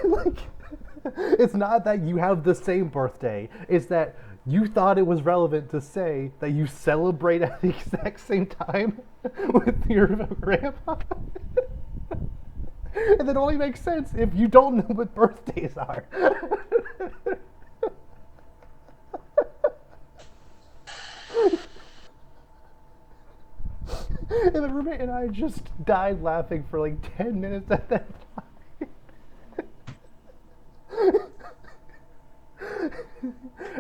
Speaker 1: Like, it's not that you have the same birthday. It's that you thought it was relevant to say that you celebrate at the exact same time with your grandpa. And it only makes sense if you don't know what birthdays are. And the roommate and I just died laughing for like 10 minutes at that time.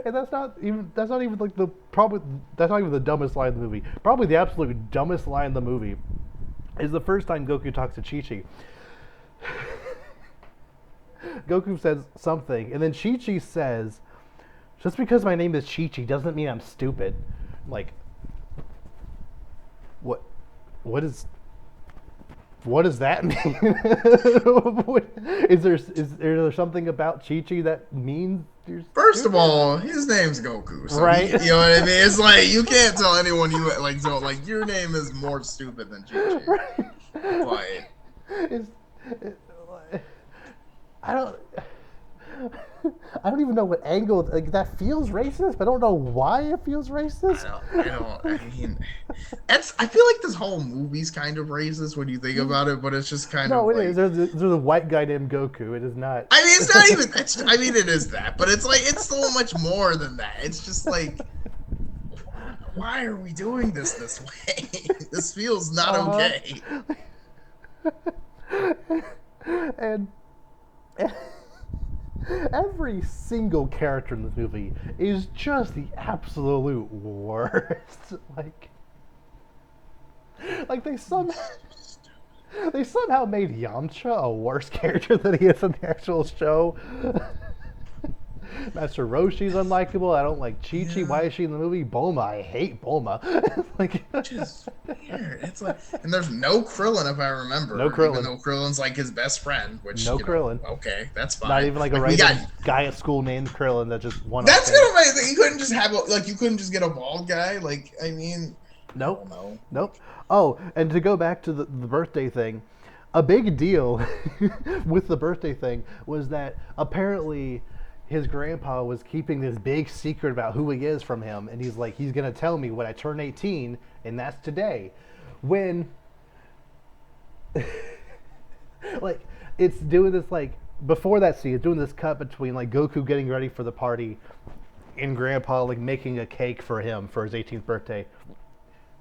Speaker 1: And that's not even like that's not even the dumbest line in the movie. Probably the absolute dumbest line in the movie is the first time Goku talks to Chi-Chi. Goku says something, and then Chi-Chi says, "Just because my name is Chi-Chi doesn't mean I'm stupid." I'm like, what does that mean? Is there something about Chi-Chi that means you're
Speaker 2: First
Speaker 1: stupid?
Speaker 2: of all, his name's Goku, so
Speaker 1: Right.
Speaker 2: you know what I mean. It's like you can't tell anyone you like. So like your name is more stupid than Chi-Chi.
Speaker 1: Right.
Speaker 2: But
Speaker 1: It's, it, I don't. I don't even know what angle like that feels racist. But I don't know why it feels racist.
Speaker 2: I mean, I feel like this whole movie's kind of racist when you think about it, but it's just kind
Speaker 1: No,
Speaker 2: of
Speaker 1: it
Speaker 2: like.
Speaker 1: is. There's a white guy named Goku. It is not.
Speaker 2: I mean, it's not even. I mean, it is that, but it's like it's so much more than that. It's just like, why are we doing this way? This feels not okay.
Speaker 1: And every single character in this movie is just the absolute worst. Like they somehow made Yamcha a worse character than he is in the actual show. Master Roshi's unlikable. I don't like Chi-Chi.
Speaker 2: Yeah.
Speaker 1: Why is she in the movie? Bulma. I hate Bulma. Like,
Speaker 2: Just weird. It's like, and there's no Krillin if I remember.
Speaker 1: No Krillin.
Speaker 2: Even though Krillin's like his best friend, which
Speaker 1: No Krillin.
Speaker 2: Okay, that's fine.
Speaker 1: Not even like a
Speaker 2: we
Speaker 1: random guy at school named Krillin that just won.
Speaker 2: That's gonna make you couldn't just have you couldn't just get a bald guy. Like I mean,
Speaker 1: Nope.
Speaker 2: No.
Speaker 1: Nope. Oh, and to go back to the birthday thing, a big deal with the birthday thing was that apparently his grandpa was keeping this big secret about who he is from him, and he's like, he's gonna tell me when I turn 18, and that's today. When like it's doing this like before that scene, it's doing this cut between like Goku getting ready for the party and Grandpa like making a cake for him for his 18th birthday.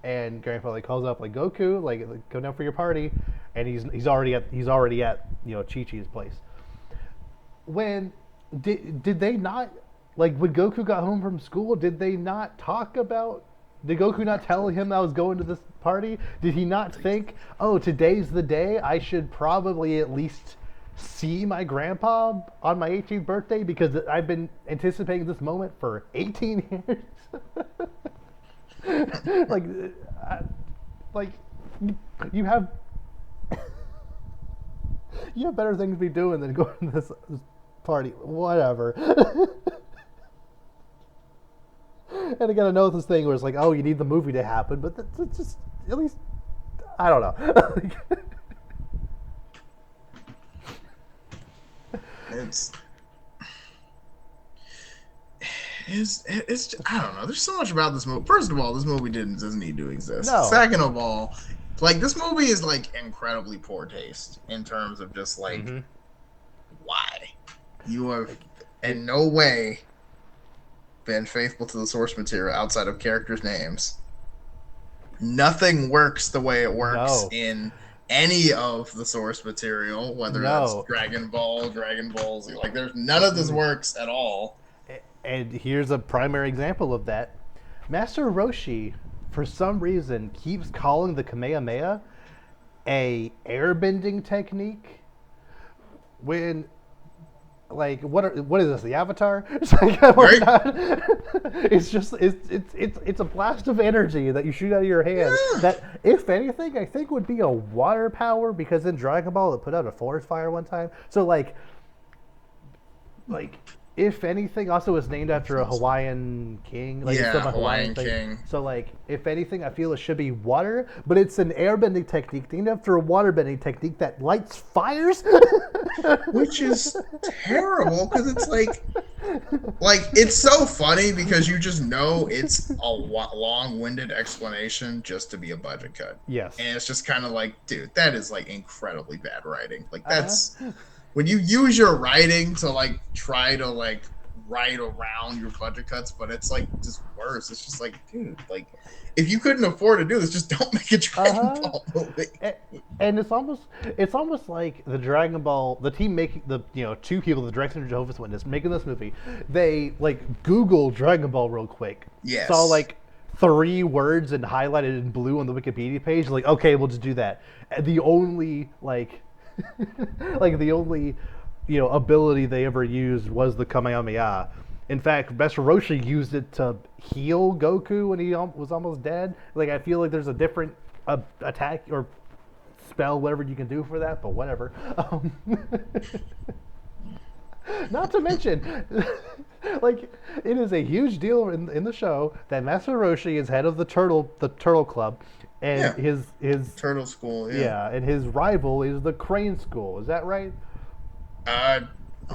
Speaker 1: And Grandpa like calls up like Goku, like go down for your party, and he's already at Chi-Chi's place. When did they not like when Goku got home from school? Did they not talk about? Did Goku not tell him I was going to this party? Did he not think, oh, today's the day? I should probably at least see my grandpa on my 18th birthday because I've been anticipating this moment for 18 years. like you have better things to be doing than going to this party, whatever. And again, I know this thing where it's like, oh, you need the movie to happen, but that's just at least I don't know.
Speaker 2: It's I don't know. There's so much about this movie. First of all, this movie doesn't need to exist.
Speaker 1: No.
Speaker 2: Second of all, like this movie is like incredibly poor taste in terms of just like why you have in no way been faithful to the source material outside of characters' names. Nothing works the way it works in any of the source material, whether that's Dragon Ball, Dragon Ball Z. Like there's none of this works at all.
Speaker 1: And here's a primary example of that. Master Roshi, for some reason, keeps calling the Kamehameha a airbending technique when like what is this, the Avatar? It's like we're
Speaker 2: Right?
Speaker 1: not, it's just it's a blast of energy that you shoot out of your hand
Speaker 2: Yeah.
Speaker 1: that, if anything, I think would be a water power, because in Dragon Ball it put out a forest fire one time. So like if anything, also was named after a Hawaiian king. Like it's some
Speaker 2: Yeah,
Speaker 1: Hawaiian
Speaker 2: Hawaiian
Speaker 1: thing.
Speaker 2: King.
Speaker 1: So like if anything, I feel it should be water, but it's an airbending technique named after a waterbending technique that lights fires.
Speaker 2: Which is terrible because it's like it's so funny because you just know it's a long-winded explanation just to be a budget cut.
Speaker 1: Yes.
Speaker 2: And it's just kind of like, dude, that is like incredibly bad writing. Like
Speaker 1: Uh-huh.
Speaker 2: that's when you use your writing to like try to like write around your budget cuts, but it's like just worse. It's just like, dude, like if you couldn't afford to do this, just don't make a Dragon
Speaker 1: Uh-huh.
Speaker 2: Ball movie.
Speaker 1: And it's almost like the Dragon Ball, the team making the, two people, the director and Jehovah's Witness making this movie, they like Google Dragon Ball real quick,
Speaker 2: Yes.
Speaker 1: saw like 3 words and highlighted in blue on the Wikipedia page, like, okay, we'll just do that. And the only like like the only ability they ever used was the Kamehameha. In fact, Master Roshi used it to heal Goku when he was almost dead. Like, I feel like there's a different attack or spell, whatever you can do for that, but whatever. Not to mention, like, it is a huge deal in the show that Master Roshi is head of the Turtle Club, and
Speaker 2: Yeah.
Speaker 1: his
Speaker 2: Turtle School, yeah.
Speaker 1: yeah, and his rival is the Crane School. Is that right?
Speaker 2: Oh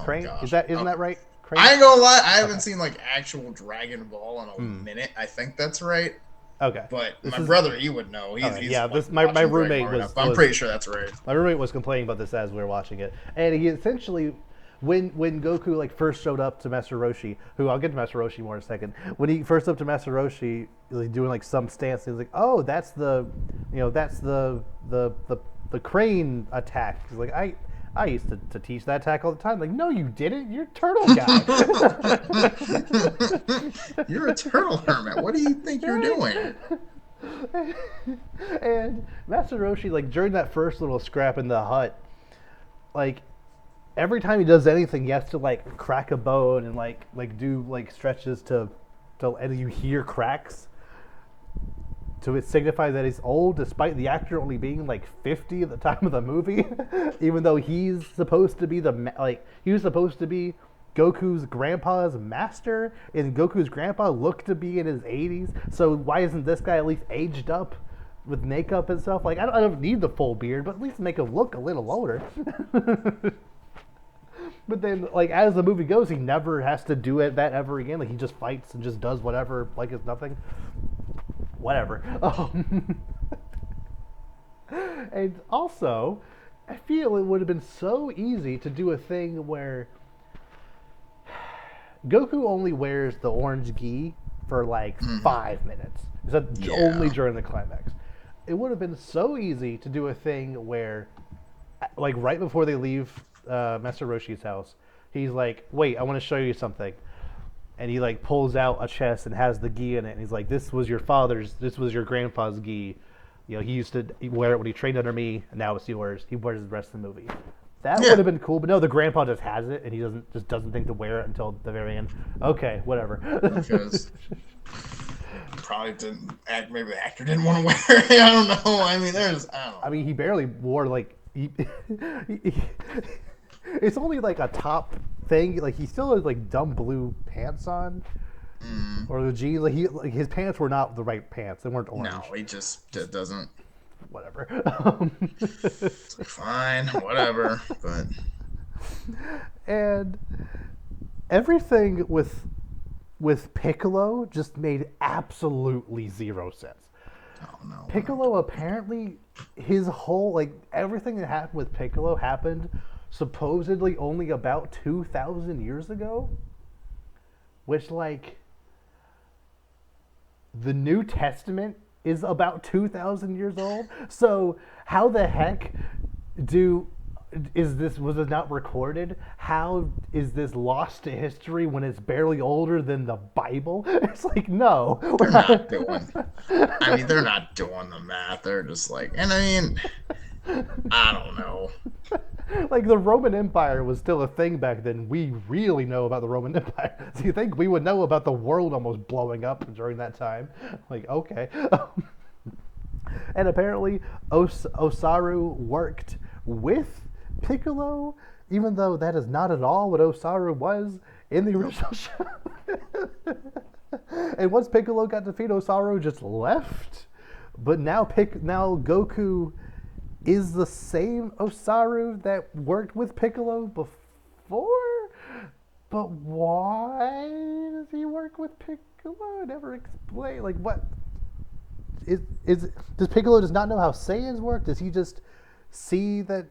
Speaker 1: Crane?
Speaker 2: gosh.
Speaker 1: Isn't that right? Crane?
Speaker 2: I ain't gonna lie, I haven't seen like actual Dragon Ball in a minute. I think that's right.
Speaker 1: Okay.
Speaker 2: But
Speaker 1: This
Speaker 2: my
Speaker 1: is-
Speaker 2: brother, he would know.
Speaker 1: Okay,
Speaker 2: He's
Speaker 1: yeah,
Speaker 2: like,
Speaker 1: this- my
Speaker 2: watching
Speaker 1: roommate
Speaker 2: Dragon Ball
Speaker 1: was-
Speaker 2: I'm
Speaker 1: was-
Speaker 2: pretty sure that's right.
Speaker 1: My roommate was complaining about this as we were watching it, and he essentially, when Goku like first showed up to Master Roshi, who I'll get to Master Roshi more in a second. When he first up to Master Roshi, like doing like some stance, he was like, "Oh, that's the crane attack." He's like, I used to teach that attack all the time. Like, no, you didn't. You're turtle guy.
Speaker 2: You're a turtle hermit. What do you think you're doing?
Speaker 1: And Master Roshi, like during that first little scrap in the hut, like every time he does anything, he has to like crack a bone and like do like stretches to and you hear cracks to signify that he's old, despite the actor only being like 50 at the time of the movie. Even though he's supposed to be he was supposed to be Goku's grandpa's master, and Goku's grandpa looked to be in his 80s. So why isn't this guy at least aged up with makeup and stuff? Like, I don't need the full beard, but at least make him look a little older. But then, like, as the movie goes, he never has to do that ever again. Like, he just fights and just does whatever like it's nothing. Whatever. And also, I feel it would have been so easy to do a thing where Goku only wears the orange gi for like 5 minutes. Is that
Speaker 2: Yeah.
Speaker 1: only during the climax? It would have been so easy to do a thing where, like, right before they leave Master Roshi's house, he's like, "Wait, I want to show you something." And he like pulls out a chest and has the gi in it, and he's like, this was your grandpa's gi. He used to wear it when he trained under me, and now it's yours. He wears it the rest of the movie. That
Speaker 2: Yeah.
Speaker 1: would have been cool, but no, the grandpa just has it, and he doesn't think to wear it until the very end. Okay, whatever.
Speaker 2: Because probably didn't act. Maybe the actor didn't want to wear it. I don't know. I mean, I don't know.
Speaker 1: I mean, he barely wore it's only like a top thing. Like, he still has like dumb blue pants on, or the jeans. Like his pants were not the right pants. They weren't orange.
Speaker 2: No, he just doesn't.
Speaker 1: Whatever.
Speaker 2: It's like, fine, whatever. But
Speaker 1: And everything with Piccolo just made absolutely zero sense.
Speaker 2: oh no.
Speaker 1: Piccolo, apparently, his whole, like, everything that happened with Piccolo happened supposedly only about 2,000 years ago, which, like, the New Testament is about 2,000 years old. So how the heck was it not recorded? How is this lost to history when it's barely older than the Bible? It's like, no.
Speaker 2: They're not doing. I mean, they're not doing the math. They're just like, and I mean, I don't know.
Speaker 1: Like the Roman Empire was still a thing back then. We really know about the Roman Empire. So you think we would know about the world almost blowing up during that time? Like, okay. And apparently Osaru worked with Piccolo, even though that is not at all what Osaru was in the original show. And once Piccolo got defeated, Osaru just left. But now Goku is the same Osaru that worked with Piccolo before? But why does he work with Piccolo? Never explain. Like, what? Does Piccolo just not know how Saiyans work? Does he just see that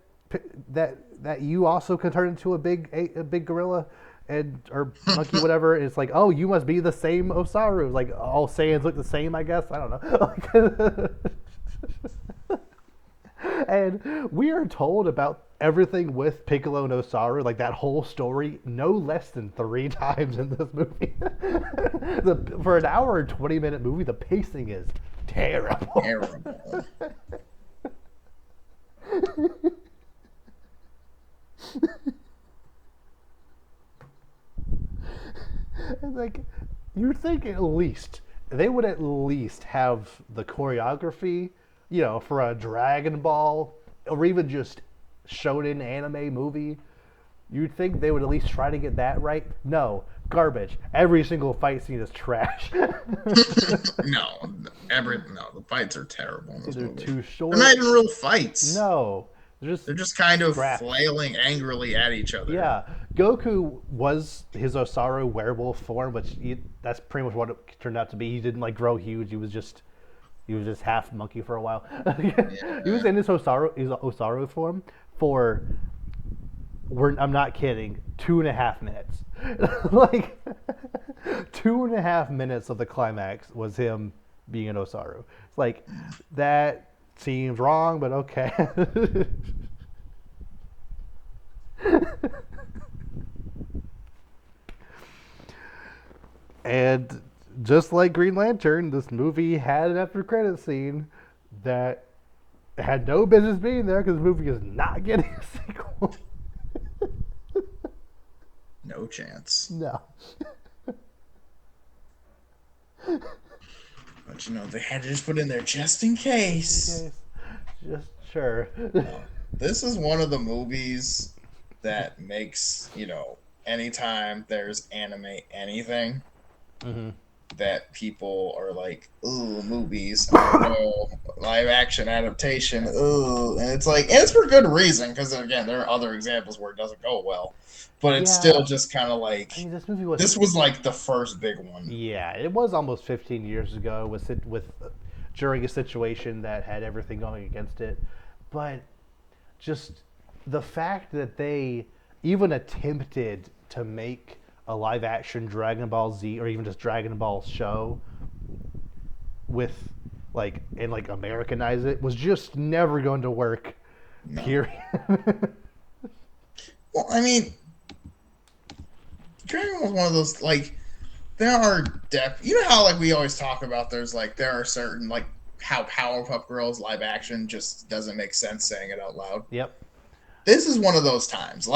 Speaker 1: you also can turn into a big gorilla or monkey, whatever? And it's like, oh, you must be the same Osaru. Like, all Saiyans look the same, I guess. I don't know. And we are told about everything with Piccolo and Osaru, like that whole story, no less than 3 times in this movie. For an hour and 20-minute movie, the pacing is terrible.
Speaker 2: Terrible.
Speaker 1: And like, you'd think they would at least have the choreography, for a Dragon Ball or even just shonen anime movie. You'd think they would at least try to get that right. No, garbage. Every single fight scene is trash.
Speaker 2: No, the fights are terrible in this
Speaker 1: They're
Speaker 2: movie.
Speaker 1: too short.
Speaker 2: They're not even real fights.
Speaker 1: No,
Speaker 2: they're just kind of
Speaker 1: scraps.
Speaker 2: flailing angrily at each other.
Speaker 1: Yeah, Goku was his Osaru werewolf form, but that's pretty much what it turned out to be. He didn't grow huge. He was just half monkey for a while.
Speaker 2: Yeah.
Speaker 1: He was in his Osaru form for, I'm not kidding, 2.5 minutes. 2.5 minutes of the climax was him being an Osaru. It's like, that seems wrong, but okay. And just like Green Lantern, this movie had an after credit scene that had no business being there because the movie is not getting a sequel.
Speaker 2: No chance.
Speaker 1: No.
Speaker 2: But they had to just put in there just in case.
Speaker 1: Just sure.
Speaker 2: This is one of the movies that makes, anytime there's anime anything, that people are like, ooh, movies, oh no, live action adaptation, ooh. And it's like, and it's for good reason, because again, there are other examples where it doesn't go well. But it's still just kind of like, this was like the first big one.
Speaker 1: Yeah, it was almost 15 years ago with during a situation that had everything going against it. But just the fact that they even attempted to make a live action Dragon Ball Z or even just Dragon Ball show with Americanize it was just never going to work. No. Period.
Speaker 2: Well, I mean, Dragon Ball is one of those, there are you know how we always talk about there are certain how Powerpuff Girls live action just doesn't make sense saying it out loud.
Speaker 1: Yep.
Speaker 2: This is one of those times.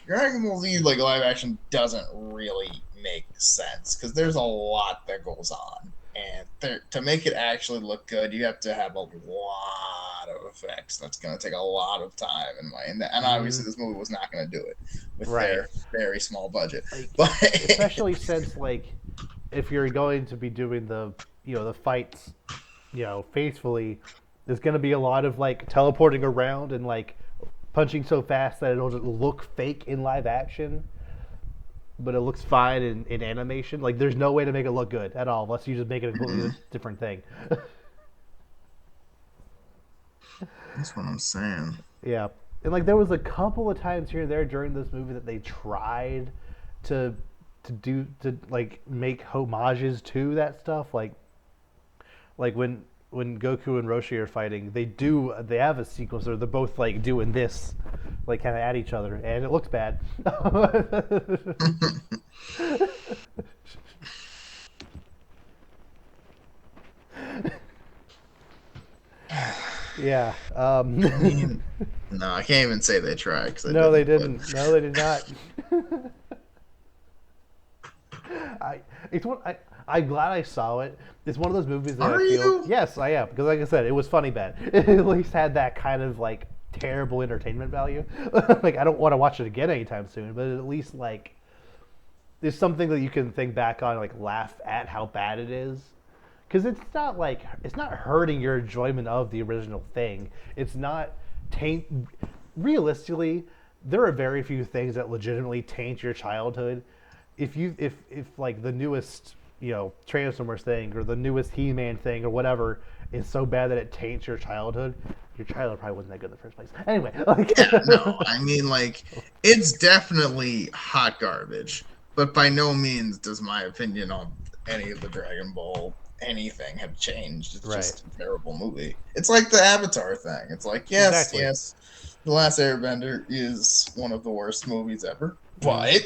Speaker 2: Dragon Ball Z live action doesn't really make sense because there's a lot that goes on, and to make it actually look good, you have to have a lot of effects. That's going to take a lot of time and obviously this movie was not going to do it with their very small budget. But
Speaker 1: especially since if you're going to be doing the the fights faithfully, there's going to be a lot of teleporting around and punching so fast that it'll just look fake in live action, but it looks fine in animation. There's no way to make it look good at all unless you just make it a completely different thing.
Speaker 2: That's what I'm saying.
Speaker 1: Yeah. And there was a couple of times here and there during this movie that they tried to make homages to that stuff. Like when Goku and Roshi are fighting, they have a sequence where they're both doing this, kind of at each other, and it looks bad. Yeah.
Speaker 2: No, I can't even say they tried because I
Speaker 1: No, they
Speaker 2: didn't. But
Speaker 1: didn't. No, they did not. I it's one I'm glad I saw it. It's one of those movies that I
Speaker 2: are
Speaker 1: feel
Speaker 2: you?
Speaker 1: yes, I am because like I said, it was funny bad. It at least had that kind of like terrible entertainment value. Like I don't want to watch it again anytime soon, but at least like there's something that you can think back on, like laugh at how bad it is. Because it's not hurting your enjoyment of the original thing. It's not taint. Realistically, there are very few things that legitimately taint your childhood. If like the newest Transformers thing or the newest He-Man thing or whatever is so bad that it taints your childhood probably wasn't that good in the first place. Anyway,
Speaker 2: Yeah, no. I mean, like, it's definitely hot garbage, but by no means does my opinion on any of the Dragon Ball anything have changed. It's
Speaker 1: right,
Speaker 2: just a terrible movie. It's like the Avatar thing. It's like, yes,
Speaker 1: exactly.
Speaker 2: yes, The Last Airbender is one of the worst movies ever,
Speaker 1: Mm,
Speaker 2: but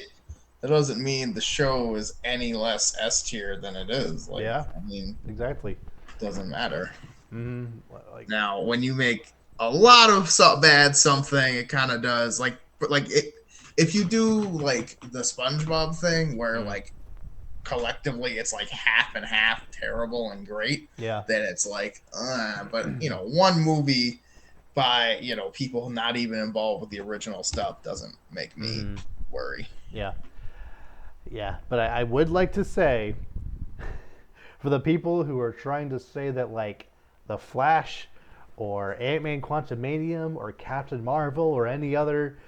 Speaker 2: that doesn't mean the show is any less S tier than it is. Like,
Speaker 1: yeah,
Speaker 2: I mean,
Speaker 1: exactly.
Speaker 2: doesn't matter.
Speaker 1: Mm, like
Speaker 2: Now, when you make a lot of bad something, it kind of does like it. If you do like the SpongeBob thing, where
Speaker 1: mm,
Speaker 2: like collectively it's like half and half, terrible and great,
Speaker 1: yeah.
Speaker 2: then it's like, but one movie by people not even involved with the original stuff doesn't make me
Speaker 1: Mm-hmm.
Speaker 2: worry.
Speaker 1: Yeah, yeah. But I would like to say, for the people who are trying to say that like the Flash or Ant-Man Quantumanium or Captain Marvel or any other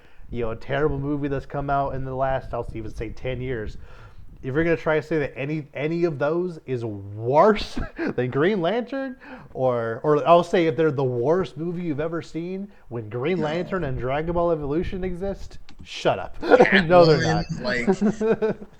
Speaker 1: terrible movie that's come out in the last I'll even say 10 years, if you're gonna try to say that any of those is worse than Green Lantern, or I'll say if they're the worst movie you've ever seen when Green Lantern
Speaker 2: No,
Speaker 1: and Dragon Ball Evolution exist, shut up. No, they're
Speaker 2: Catwoman,
Speaker 1: not.
Speaker 2: like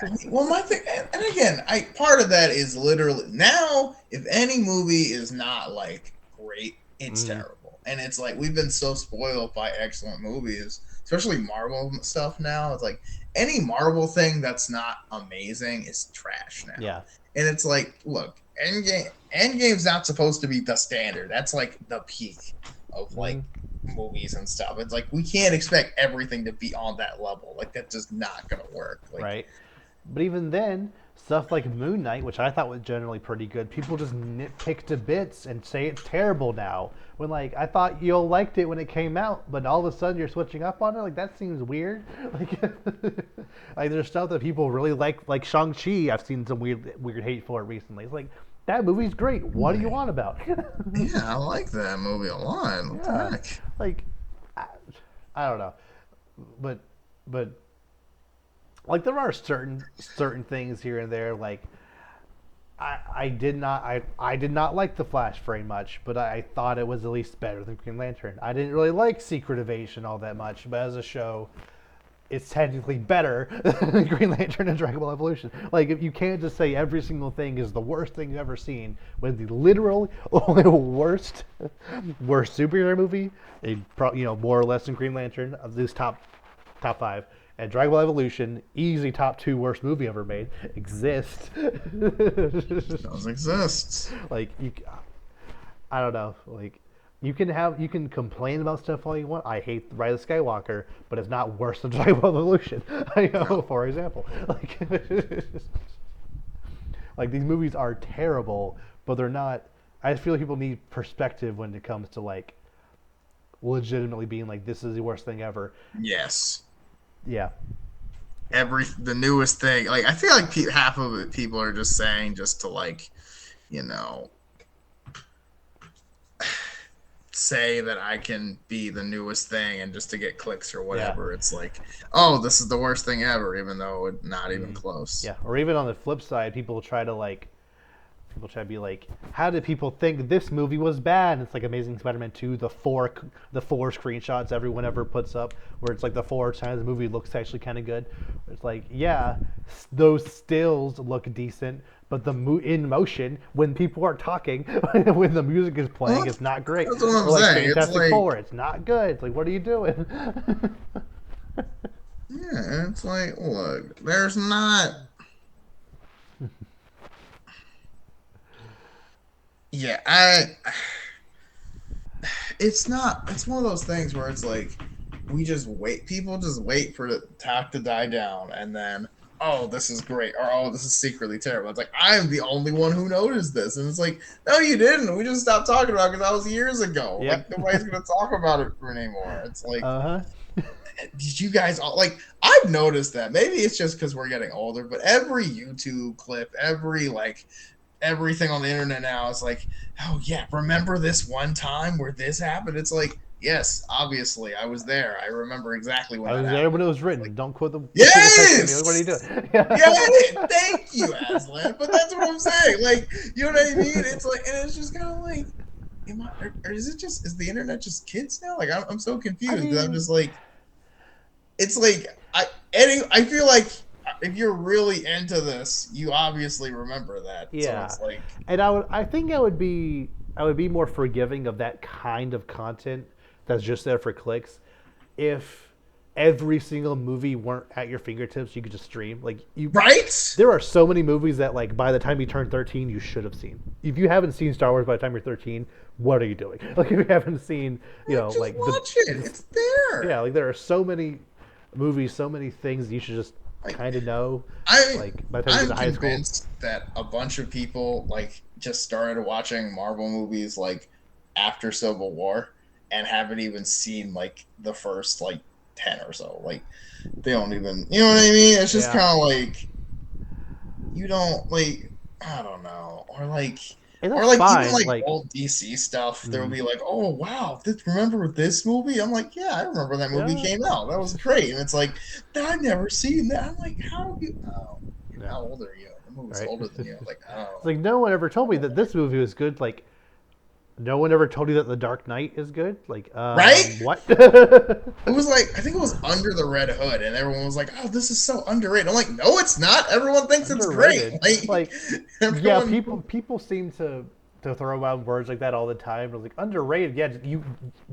Speaker 2: I mean, well, my thing, and again, I part of that is literally now, if any movie is not like great, it's
Speaker 1: Mm,
Speaker 2: terrible, and it's like we've been so spoiled by excellent movies, especially Marvel stuff. Now it's like any Marvel thing that's not amazing is trash now,
Speaker 1: yeah.
Speaker 2: and it's like, look, Endgame's not supposed to be the standard. That's like the peak of like
Speaker 1: Mm,
Speaker 2: movies and stuff. It's like we can't expect everything to be on that level. Like that's just not gonna work. Like
Speaker 1: right. But even then, stuff like Moon Knight, which I thought was generally pretty good, people just nitpick to bits and say it's terrible now. When like I thought you all liked it when it came out, but all of a sudden you're switching up on it. Like that seems weird. Like there's stuff that people really like Shang Chi. I've seen some weird hate for it recently. It's like that movie's great. What do you
Speaker 2: really,
Speaker 1: want about?
Speaker 2: yeah, I like that movie a lot. What the
Speaker 1: Yeah,
Speaker 2: heck?
Speaker 1: like I, I don't know, but but like there are certain things here and there like I did not like the Flash very much, but I thought it was at least better than Green Lantern. I didn't really like Secret Invasion all that much, but as a show, it's technically better than Green Lantern and Dragon Ball Evolution. Like if you can't just say every single thing is the worst thing you've ever seen, when the literal only worst superhero movie, more or less than Green Lantern of this top five, and Dragon Ball Evolution, easy top two worst movie ever made, exist.
Speaker 2: Does exist.
Speaker 1: Like I don't know, like you can complain about stuff all you want. I hate Rise of Skywalker, but it's not worse than Dragon Ball Evolution. I know,
Speaker 2: No.
Speaker 1: for example, like these movies are terrible, but they're not. I just feel like people need perspective when it comes to like legitimately being like this is the worst thing ever.
Speaker 2: Yes.
Speaker 1: Yeah,
Speaker 2: The newest thing. Like I feel like half of it people are just saying just to like you know say that I can be the newest thing and just to get clicks or
Speaker 1: yeah.
Speaker 2: whatever. It's like, oh, this is the worst thing ever, even though it's not even
Speaker 1: Mm.
Speaker 2: close.
Speaker 1: Yeah, or even on the flip side, people try to be like, how did people think this movie was bad? And it's like Amazing Spider-Man 2, the four screenshots everyone ever puts up, where it's like the four times the movie looks actually kind of good. It's like, yeah, those stills look decent, but in motion when people are talking, when the music is playing,
Speaker 2: Well,
Speaker 1: it's not great.
Speaker 2: that's what I'm
Speaker 1: Or like
Speaker 2: saying. It's
Speaker 1: Fantastic
Speaker 2: like,
Speaker 1: Four, it's not good. It's like, what are you doing?
Speaker 2: yeah, it's like, look, there's not. Yeah, it's not. It's one of those things where it's like we just wait. People just wait for the talk to die down, and then oh, this is great, or oh, this is secretly terrible. It's like I'm the only one who noticed this, and it's like no, you didn't. We just stopped talking about it because that was years ago. Like
Speaker 1: Yep.
Speaker 2: nobody's gonna talk about it anymore. It's like
Speaker 1: Uh huh.
Speaker 2: did you guys all like? I've noticed that. Maybe it's just because we're getting older, but every YouTube clip, every like everything on the internet now is like, oh yeah, remember this one time where this happened? It's like, yes, obviously I was there. I remember exactly when
Speaker 1: I
Speaker 2: that
Speaker 1: was there
Speaker 2: happened.
Speaker 1: when it was
Speaker 2: It's
Speaker 1: written.
Speaker 2: like,
Speaker 1: Don't quote the text to me. What are you
Speaker 2: yes,
Speaker 1: doing?
Speaker 2: yeah, thank you, Aslan. But that's what I'm saying. Like, you know what I mean? It's like, and it's just kind of like, am I? Or is it just? Is the internet just kids now? Like, I'm so
Speaker 1: I
Speaker 2: confused because I'm
Speaker 1: mean,
Speaker 2: just like, it's like I feel like if you're really into this, you obviously remember that. So
Speaker 1: yeah,
Speaker 2: it's like,
Speaker 1: and I think I would be more forgiving of that kind of content that's just there for clicks, if every single movie weren't at your fingertips, you could just stream. Like you,
Speaker 2: right?
Speaker 1: there are so many movies that like by the time you turn 13, you should have seen. If you haven't seen Star Wars by the time you're 13, what are you doing? Like if you haven't seen,
Speaker 2: Just
Speaker 1: like
Speaker 2: watch it. It's there.
Speaker 1: yeah, like there are so many movies, so many things you should just
Speaker 2: Like
Speaker 1: kind of know.
Speaker 2: I
Speaker 1: Like by the time you get
Speaker 2: I'm
Speaker 1: to high school,
Speaker 2: convinced that a bunch of people like just started watching Marvel movies like after Civil War and haven't even seen like the first like 10 or so. Like they don't even, you know what I mean? It's just
Speaker 1: yeah,
Speaker 2: kind of like you don't like I don't know,
Speaker 1: and
Speaker 2: or
Speaker 1: that's
Speaker 2: like even
Speaker 1: fine.
Speaker 2: like
Speaker 1: Like,
Speaker 2: old DC stuff. There will
Speaker 1: mm,
Speaker 2: be like, oh wow, remember this movie? I'm like, yeah, I remember that movie
Speaker 1: yeah,
Speaker 2: came out. That was great. And it's like, I've never seen that. I'm like, how have you? Oh,
Speaker 1: yeah,
Speaker 2: how old are you? The movie's
Speaker 1: right.
Speaker 2: older than you. Like,
Speaker 1: It's
Speaker 2: oh,
Speaker 1: like no one ever told me that this movie was good. Like no one ever told you that The Dark Knight is good. Like,
Speaker 2: right?
Speaker 1: what?
Speaker 2: It was like I think it was Under the Red Hood, and everyone was like, "Oh, this is so underrated." I'm like, "No, it's not. Everyone thinks it's great."
Speaker 1: Underrated.
Speaker 2: Like
Speaker 1: Like, yeah,
Speaker 2: everyone,
Speaker 1: people seem to throw out words like that all the time. I was like underrated. Yeah, you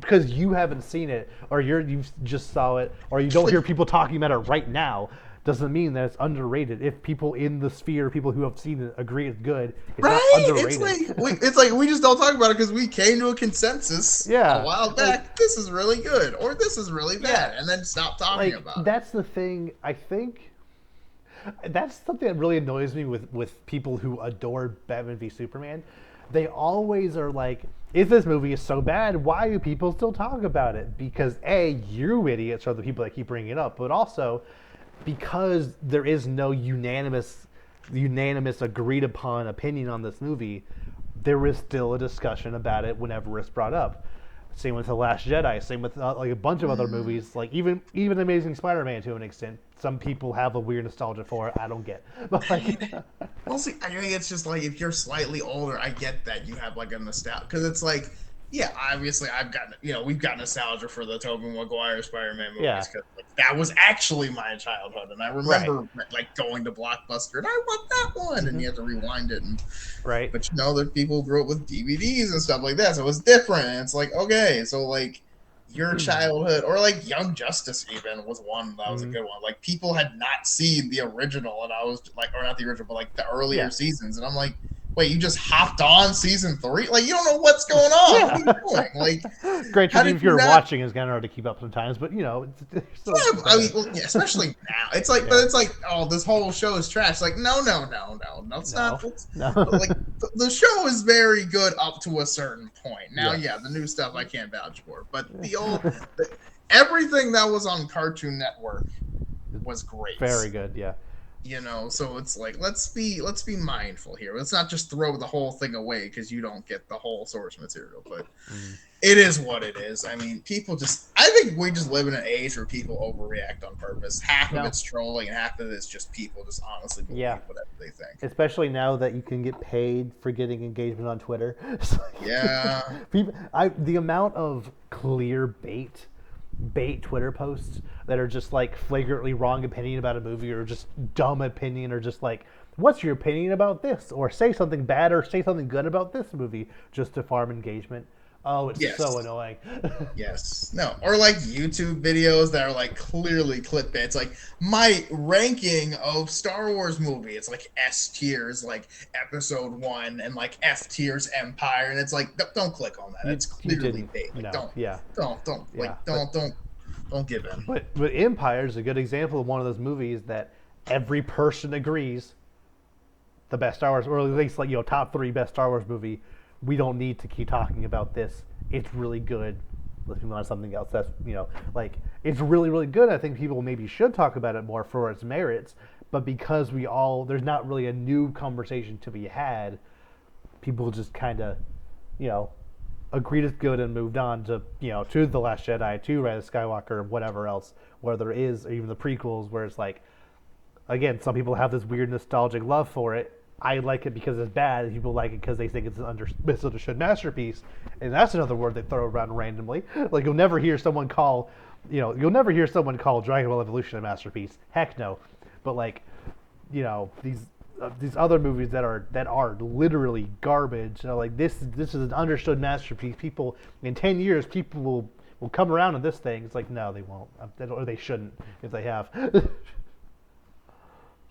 Speaker 1: because you haven't seen it, or you just saw it, or you don't
Speaker 2: like
Speaker 1: hear people talking about it right now. Doesn't mean that it's underrated. If people in the sphere, people who have seen it, agree it's good, it's not
Speaker 2: right?
Speaker 1: underrated.
Speaker 2: It's like we just don't talk about it because we came to a consensus a
Speaker 1: Yeah,
Speaker 2: while
Speaker 1: like
Speaker 2: back. This is really good, or this is really
Speaker 1: yeah,
Speaker 2: bad, and then stop talking
Speaker 1: like
Speaker 2: about it.
Speaker 1: that's the thing. I think that's something that really annoys me with people who adore Batman v Superman. They always are like, if this movie is so bad, why do people still talk about it? Because A, you idiots are the people that keep bringing it up, but also because there is no unanimous agreed upon opinion on this movie, there is still a discussion about it whenever it's brought up. Same with The Last Jedi. Same with like a bunch of other movies. Like even Amazing Spider-Man to an extent. Some people have a weird nostalgia for it. I don't get, but
Speaker 2: I
Speaker 1: like,
Speaker 2: mean, well, see, I think it's just like if you're slightly older, I get that you have like a nostalgia because it's like, yeah, obviously I've gotten, we've got nostalgia for the Tobey Maguire Spider-Man
Speaker 1: yeah,
Speaker 2: movies because like, that was actually my childhood, and I
Speaker 1: right,
Speaker 2: remember like going to Blockbuster and I want that one, and
Speaker 1: hmm
Speaker 2: you have to rewind it, and
Speaker 1: right,
Speaker 2: but that people grew up with DVDs and stuff like that, so it was different. And it's like okay, so like your childhood or like Young Justice even was one that was a
Speaker 1: hmm
Speaker 2: good one. Like people had not seen the original, and I was like, or not the original, but like the earlier
Speaker 1: yeah,
Speaker 2: seasons, and I'm like, wait, you just hopped on season 3? Like you don't know what's going on. What are you
Speaker 1: yeah.
Speaker 2: doing? Like
Speaker 1: Granted,
Speaker 2: how
Speaker 1: even
Speaker 2: did
Speaker 1: if
Speaker 2: you
Speaker 1: you're
Speaker 2: not?
Speaker 1: watching, it's kind of hard to keep up sometimes. But it's still
Speaker 2: Yeah, I mean,
Speaker 1: there.
Speaker 2: well, yeah, especially now. It's like, but
Speaker 1: Yeah,
Speaker 2: it's like, oh, this whole show is trash. Like, no, no, no, no, no. It's not.
Speaker 1: no,
Speaker 2: It's,
Speaker 1: no,
Speaker 2: like the show is very good up to a certain point. Now, yeah, the
Speaker 1: yes,
Speaker 2: new stuff I can't vouch for, but everything that was on Cartoon Network was great.
Speaker 1: very good. Yeah.
Speaker 2: So it's like let's be mindful here. Let's not just throw the whole thing away because you don't get the whole source material. But
Speaker 1: Mm.
Speaker 2: it is what it is. I mean, I think we just live in an age where people overreact on purpose. Half of
Speaker 1: No.
Speaker 2: it's trolling, and half of it's just people just honestly
Speaker 1: Yeah.
Speaker 2: believe whatever they think.
Speaker 1: Especially now that you can get paid for getting engagement on Twitter. It's
Speaker 2: Yeah,
Speaker 1: like, the amount of clear bait Twitter posts that are just like flagrantly wrong opinion about a movie or just dumb opinion or just like what's your opinion about this or say something bad or say something good about this movie just to farm engagement. Oh, it's so
Speaker 2: Yes.
Speaker 1: annoying.
Speaker 2: Yes. No. Or like YouTube videos that are like clearly clickbait. It's like my ranking of Star Wars movie. It's like S tiers, like Episode 1, and like F tiers Empire, and it's like don't click on that.
Speaker 1: you
Speaker 2: It's
Speaker 1: you
Speaker 2: clearly
Speaker 1: didn't
Speaker 2: bait. Like
Speaker 1: no, yeah,
Speaker 2: don't
Speaker 1: yeah,
Speaker 2: like don't give in.
Speaker 1: but Empire is a good example of one of those movies that every person agrees the best Star Wars, or at least like top three best Star Wars movie. We don't need to keep talking about this. It's really good. Let's move on to something else. That's like it's really really good. I think people maybe should talk about it more for its merits. But because there's not really a new conversation to be had. People just kind of, you know, agreed it's good and moved on to to the Last Jedi, to Rise of Skywalker, whatever else. Where there is, or even the prequels, where it's like, again, some people have this weird nostalgic love for it. I like it because it's bad. People like it because they think it's an misunderstood masterpiece, and that's another word they throw around randomly. Like you'll never hear someone call, Dragon Ball Evolution a masterpiece. Heck no, but like, these other movies that are literally garbage. Like this is an understood masterpiece. People in 10 years, people will come around on this thing. It's like no, they won't, or they shouldn't if they have.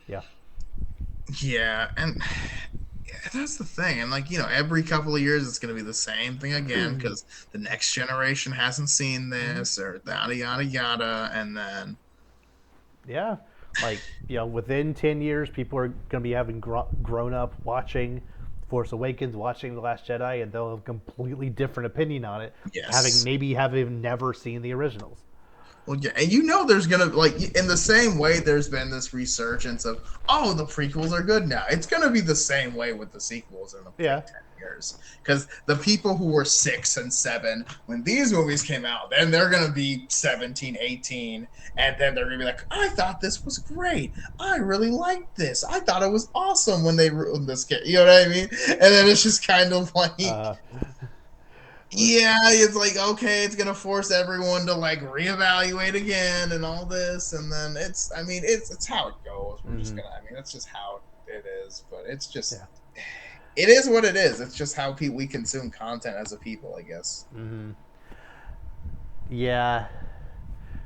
Speaker 1: Yeah.
Speaker 2: Yeah, and yeah, that's the thing. And like, every couple of years it's going to be the same thing again because the next generation hasn't seen
Speaker 1: Mm-hmm.
Speaker 2: this or yada yada yada, and then
Speaker 1: Yeah, like within 10 years, people are going to be having grown up watching Force Awakens, watching The Last Jedi, and they'll have a completely different opinion on it,
Speaker 2: yes.
Speaker 1: having never seen the originals.
Speaker 2: Well, yeah, and there's gonna like in the same way there's been this resurgence of the prequels are good now. It's gonna be the same way with the sequels in
Speaker 1: Yeah.
Speaker 2: 10 years because the people who were 6 and 7 when these movies came out, then they're gonna be 17, 18, and then they're gonna be like, I thought this was great. I really liked this. I thought it was awesome when they ruined this kid. You know what I mean? And then it's just kind of like
Speaker 1: Uh,
Speaker 2: yeah, it's like okay, it's gonna force everyone to like reevaluate again and all this, and then it's how it goes. We're just
Speaker 1: mm-hmm.
Speaker 2: gonna, that's just how it is. But it's just
Speaker 1: Yeah.
Speaker 2: it is what it is. It's just how we consume content as a people, I guess.
Speaker 1: Mm-hmm. Yeah.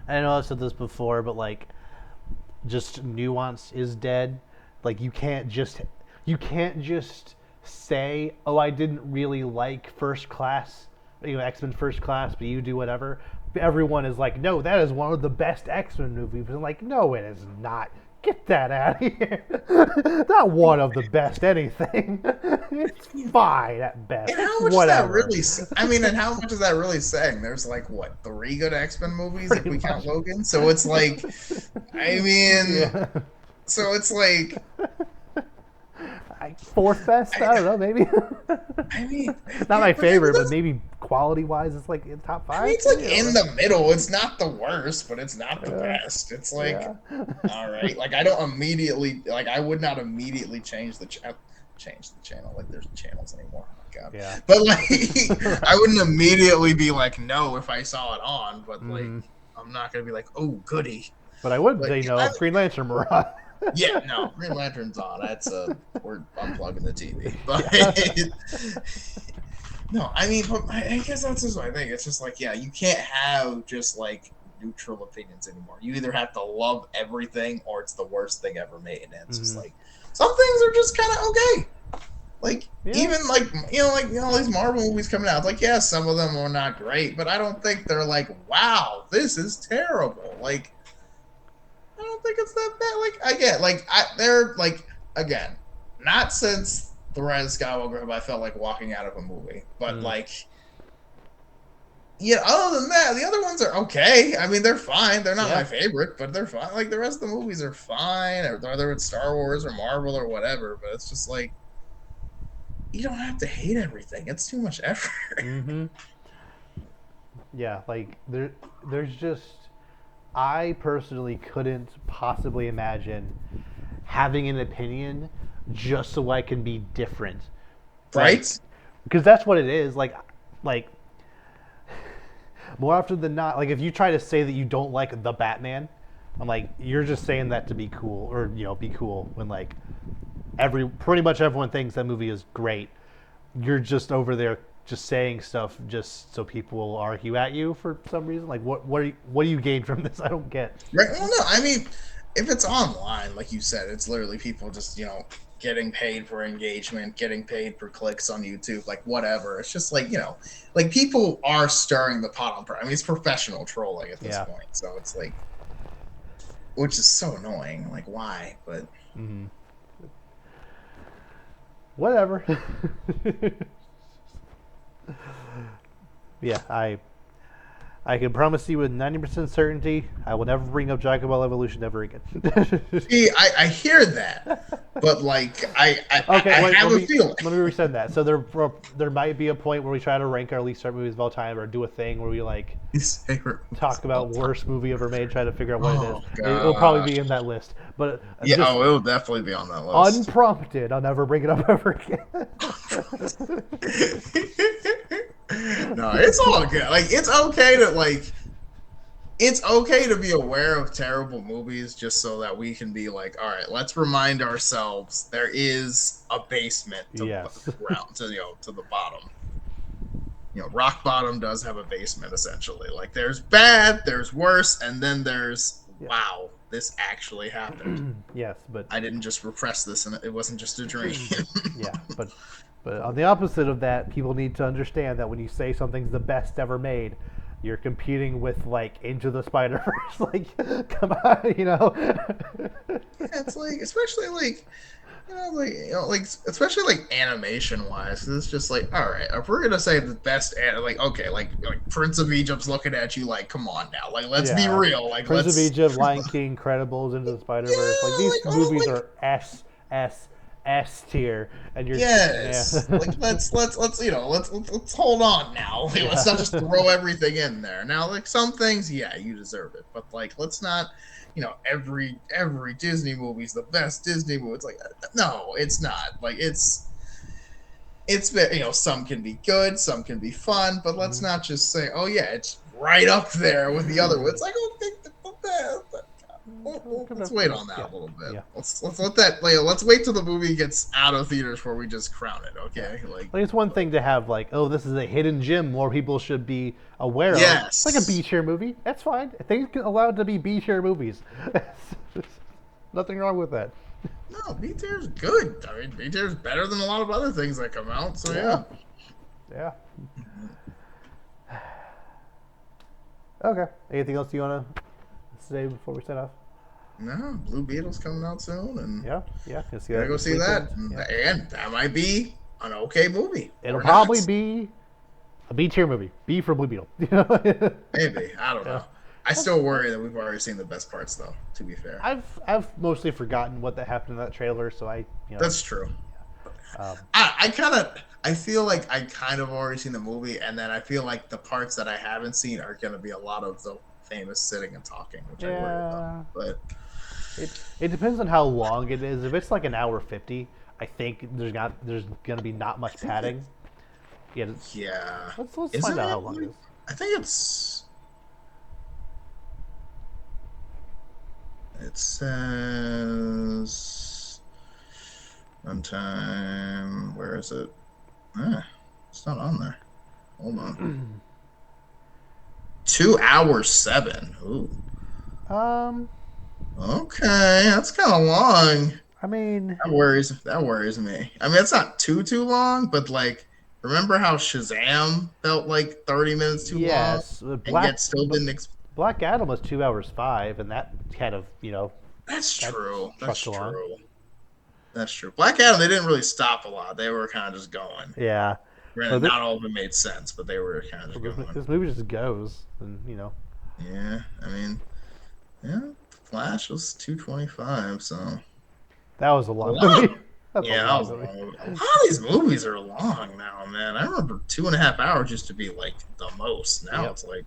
Speaker 1: I know I've said this before, but like, just nuance is dead. Like you can't just say, "Oh, I didn't really like First Class, X-Men First Class, but you do whatever." Everyone is like, "No, that is one of the best X-Men movies." And I'm like, "No, it is not. Get that out of here. Not one of the best anything. It's fine at best.
Speaker 2: And
Speaker 1: It's
Speaker 2: how much is that
Speaker 1: whatever."
Speaker 2: really? And how much is that really saying? There's like what 3 good X-Men movies if
Speaker 1: Pretty
Speaker 2: we count
Speaker 1: much.
Speaker 2: Logan. So it's like, I mean,
Speaker 1: Yeah.
Speaker 2: so it's like
Speaker 1: Fourth best? I don't know, maybe.
Speaker 2: I mean,
Speaker 1: Not
Speaker 2: yeah,
Speaker 1: my
Speaker 2: but
Speaker 1: favorite, but maybe quality wise, it's like in top five.
Speaker 2: it's like
Speaker 1: Maybe? I don't
Speaker 2: in
Speaker 1: know.
Speaker 2: the middle. It's not the worst, but it's not the
Speaker 1: Yeah,
Speaker 2: best. It's like,
Speaker 1: yeah.
Speaker 2: all right, like I don't immediately, like I would not immediately change the channel. Like there's channels anymore. Oh my god.
Speaker 1: Yeah.
Speaker 2: But like, I wouldn't immediately be like no if I saw it on. But like,
Speaker 1: Mm.
Speaker 2: I'm not gonna be like, oh goody.
Speaker 1: But I would
Speaker 2: But
Speaker 1: say no if Green Lantern were on.
Speaker 2: yeah, no, Green Lantern's on. That's we're unplugging the TV. But
Speaker 1: Yeah.
Speaker 2: no, but I guess that's just what I think. It's just like, yeah, you can't have just like neutral opinions anymore. You either have to love everything or it's the worst thing ever made. And it's just
Speaker 1: Mm.
Speaker 2: like some things are just kind of okay. Like
Speaker 1: Yeah.
Speaker 2: even like these Marvel movies coming out. It's like yeah, some of them are not great, but I don't think they're like wow, this is terrible. Like I don't think it's that bad. Like again, they're like again, not since the Rise of Skywalker have I felt like walking out of a movie, but
Speaker 1: Mm.
Speaker 2: like yeah. Other than that, the other ones are okay. I mean, they're fine. They're not my
Speaker 1: Yeah.
Speaker 2: favorite, but they're fine. Like the rest of the movies are fine, or whether it's Star Wars or Marvel or whatever. But it's just like you don't have to hate everything. It's too much effort.
Speaker 1: Mm-hmm. Yeah. Like there's just. I personally couldn't possibly imagine having an opinion just so I can be different. Like,
Speaker 2: Right?
Speaker 1: because that's what it is. Like more often than not, like if you try to say that you don't like the Batman, I'm like, you're just saying that to be cool, or be cool when like pretty much everyone thinks that movie is great. You're just over there just saying stuff just so people will argue at you for some reason? Like, what do you gain from this? I don't get.
Speaker 2: Right. Well, no, I mean, if it's online, like you said, it's literally people just, getting paid for engagement, getting paid for clicks on YouTube, like whatever. It's just like, like people are stirring the pot on. I mean, it's professional trolling at this
Speaker 1: Yeah.
Speaker 2: point. So it's like, which is so annoying. Like, why? But
Speaker 1: Mm-hmm. Whatever. Yeah, I can promise you with 90% certainty, I will never bring up Dragon Ball Evolution ever again.
Speaker 2: see, I hear that, but like,
Speaker 1: Okay,
Speaker 2: I
Speaker 1: wait,
Speaker 2: have
Speaker 1: let
Speaker 2: a
Speaker 1: me
Speaker 2: feeling.
Speaker 1: resend that. So there might be a point where we try to rank our least favorite movies of all time, or do a thing where we like
Speaker 2: His favorite
Speaker 1: talk about worst movie ever made, try to figure out what it is.
Speaker 2: Oh
Speaker 1: It'll probably
Speaker 2: gosh.
Speaker 1: be in that list, but
Speaker 2: Yeah,
Speaker 1: just
Speaker 2: it'll definitely be on that list.
Speaker 1: unprompted, I'll never bring it up ever again.
Speaker 2: No, it's all good. Like, it's okay to be aware of terrible movies just so that we can be like, all right, let's remind ourselves there is a basement to
Speaker 1: Yes.
Speaker 2: ground to the bottom. Rock bottom does have a basement essentially. Like, there's bad, there's worse, and then there's wow, this actually happened.
Speaker 1: Yes, but
Speaker 2: I didn't just repress this, and it wasn't just a dream.
Speaker 1: yeah, but on the opposite of that, people need to understand that when you say something's the best ever made, you're competing with like Into the Spider-Verse. Like, come on,
Speaker 2: It's like, especially like, especially like animation wise, it's just like, all right, if we're gonna say the best, like, okay, like Prince of Egypt's looking at you like, come on now, like, let's be
Speaker 1: Yeah.
Speaker 2: real, like,
Speaker 1: Prince of
Speaker 2: let's,
Speaker 1: Egypt, Lion King, Credibles, Into the Spider-Verse. Like
Speaker 2: yeah,
Speaker 1: these
Speaker 2: like, oh,
Speaker 1: movies
Speaker 2: like,
Speaker 1: are S tier, and you're
Speaker 2: yes,
Speaker 1: yeah.
Speaker 2: like, let's hold on now. Like, let's not just throw everything in there. Now, like, some things, yeah, you deserve it, but like, let's not. Every Disney movie's the best Disney movie. It's like, no, it's not. Like, it's some can be good, some can be fun, but let's not just say, oh yeah, it's right up there with the other ones. It's like, let's wait on that a little bit.
Speaker 1: Yeah.
Speaker 2: Let's let that. Let's wait till the movie gets out of theaters before we just crown it. Okay,
Speaker 1: like it's one thing to have like, oh, this is a hidden gem more people should be aware of.
Speaker 2: Yes,
Speaker 1: It's like a B tier movie. That's fine. Things are allowed to be B tier movies. Nothing wrong with that.
Speaker 2: No, B tier's good. I mean, B tier's better than a lot of other things that come out. So yeah.
Speaker 1: Yeah. Okay. Anything else you want to say before we set off?
Speaker 2: No, Blue Beetle's coming out soon, and
Speaker 1: yeah,
Speaker 2: gotta go see that, and that might be an okay movie.
Speaker 1: It'll probably be a B tier movie. B for Blue Beetle.
Speaker 2: Maybe, I don't know. I still worry that we've already seen the best parts, though. To be fair,
Speaker 1: I've mostly forgotten what that happened in that trailer, so
Speaker 2: that's true. I feel like I kind of already seen the movie, and then I feel like the parts that I haven't seen are gonna be a lot of the famous sitting and talking, which I worry about. But
Speaker 1: it depends on how long it is. If it's like an hour 50, I think there's gonna be not much padding. Yeah. Let's find out how long it is.
Speaker 2: I think it says runtime. Where is it? It's not on there. Hold on. 2 hours 7. Ooh. Okay, that's kind of long.
Speaker 1: I mean,
Speaker 2: that worries me. I mean, it's not too long, but like, remember how Shazam felt like 30 minutes too long, and yet still didn't.
Speaker 1: Black Adam was 2 hours 5, and that kind of
Speaker 2: That's true. That's true. That's true. Black Adam, they didn't really stop a lot. They were kind of just going.
Speaker 1: Yeah.
Speaker 2: Granted, not all of it made sense, but they were kind of just going.
Speaker 1: This movie just goes, and
Speaker 2: Yeah, I mean, yeah, Flash was 225, so
Speaker 1: that was a long movie.
Speaker 2: Yeah, a lot of these movies are long now, man. I remember 2.5 hours used to be like the most. Now it's like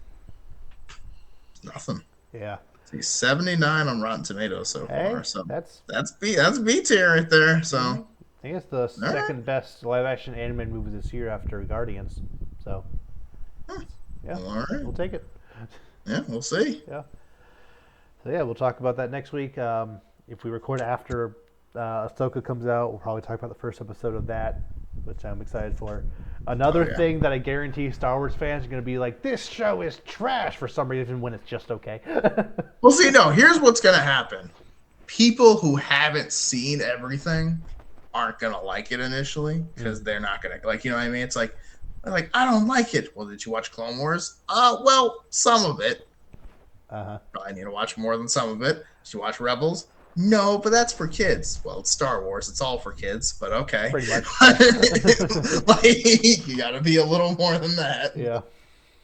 Speaker 2: nothing.
Speaker 1: Yeah.
Speaker 2: See, 79 on Rotten Tomatoes so far. So
Speaker 1: that's
Speaker 2: B tier right there. So
Speaker 1: I think it's the second best live action animated movie this year after Guardians. So yeah,
Speaker 2: all right,
Speaker 1: we'll take it.
Speaker 2: Yeah, we'll see.
Speaker 1: Yeah. So yeah, we'll talk about that next week. If we record after Ahsoka comes out, we'll probably talk about the first episode of that. which I'm excited for. Another thing that I guarantee Star Wars fans are going to be like, this show is trash for some reason when it's just okay.
Speaker 2: Well, see, no, here's what's going to happen. People who haven't seen everything aren't going to like it initially because they're not going to, like, you know what I mean? It's like, I don't like it. Well, did you watch Clone Wars? Well, some of it. Probably need to watch more than some of it. Did you watch Rebels? No, but that's for kids. Well, it's Star Wars. It's all for kids, but okay.
Speaker 1: Pretty much.
Speaker 2: Like, you got to be a little more than that.
Speaker 1: Yeah.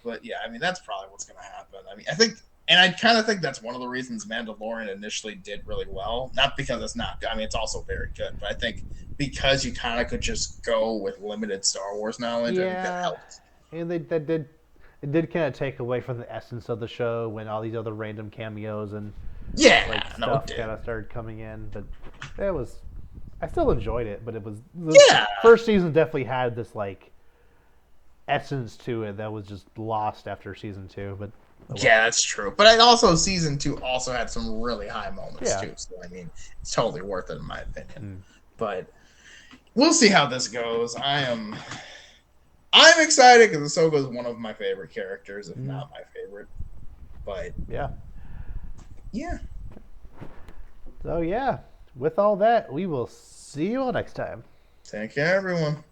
Speaker 2: But yeah, I mean, that's probably what's going to happen. I mean, I think, and I kind of think that's one of the reasons Mandalorian initially did really well. Not because it's not good. I mean, it's also very good, but I think because you kind of could just go with limited Star Wars knowledge, I think that helped.
Speaker 1: And it did kind of take away from the essence of the show when all these other random cameos and stuff kind of started coming in. But it was, I still enjoyed it, but it was first season definitely had this like essence to it that was just lost after season 2. But
Speaker 2: yeah, that's true. But also season 2 also had some really high moments too. So I mean, it's totally worth it in my opinion. But we'll see how this goes. I'm excited because Ahsoka is one of my favorite characters, if not my favorite. But
Speaker 1: yeah.
Speaker 2: So
Speaker 1: with all that, we will see you all next time.
Speaker 2: Take care, everyone.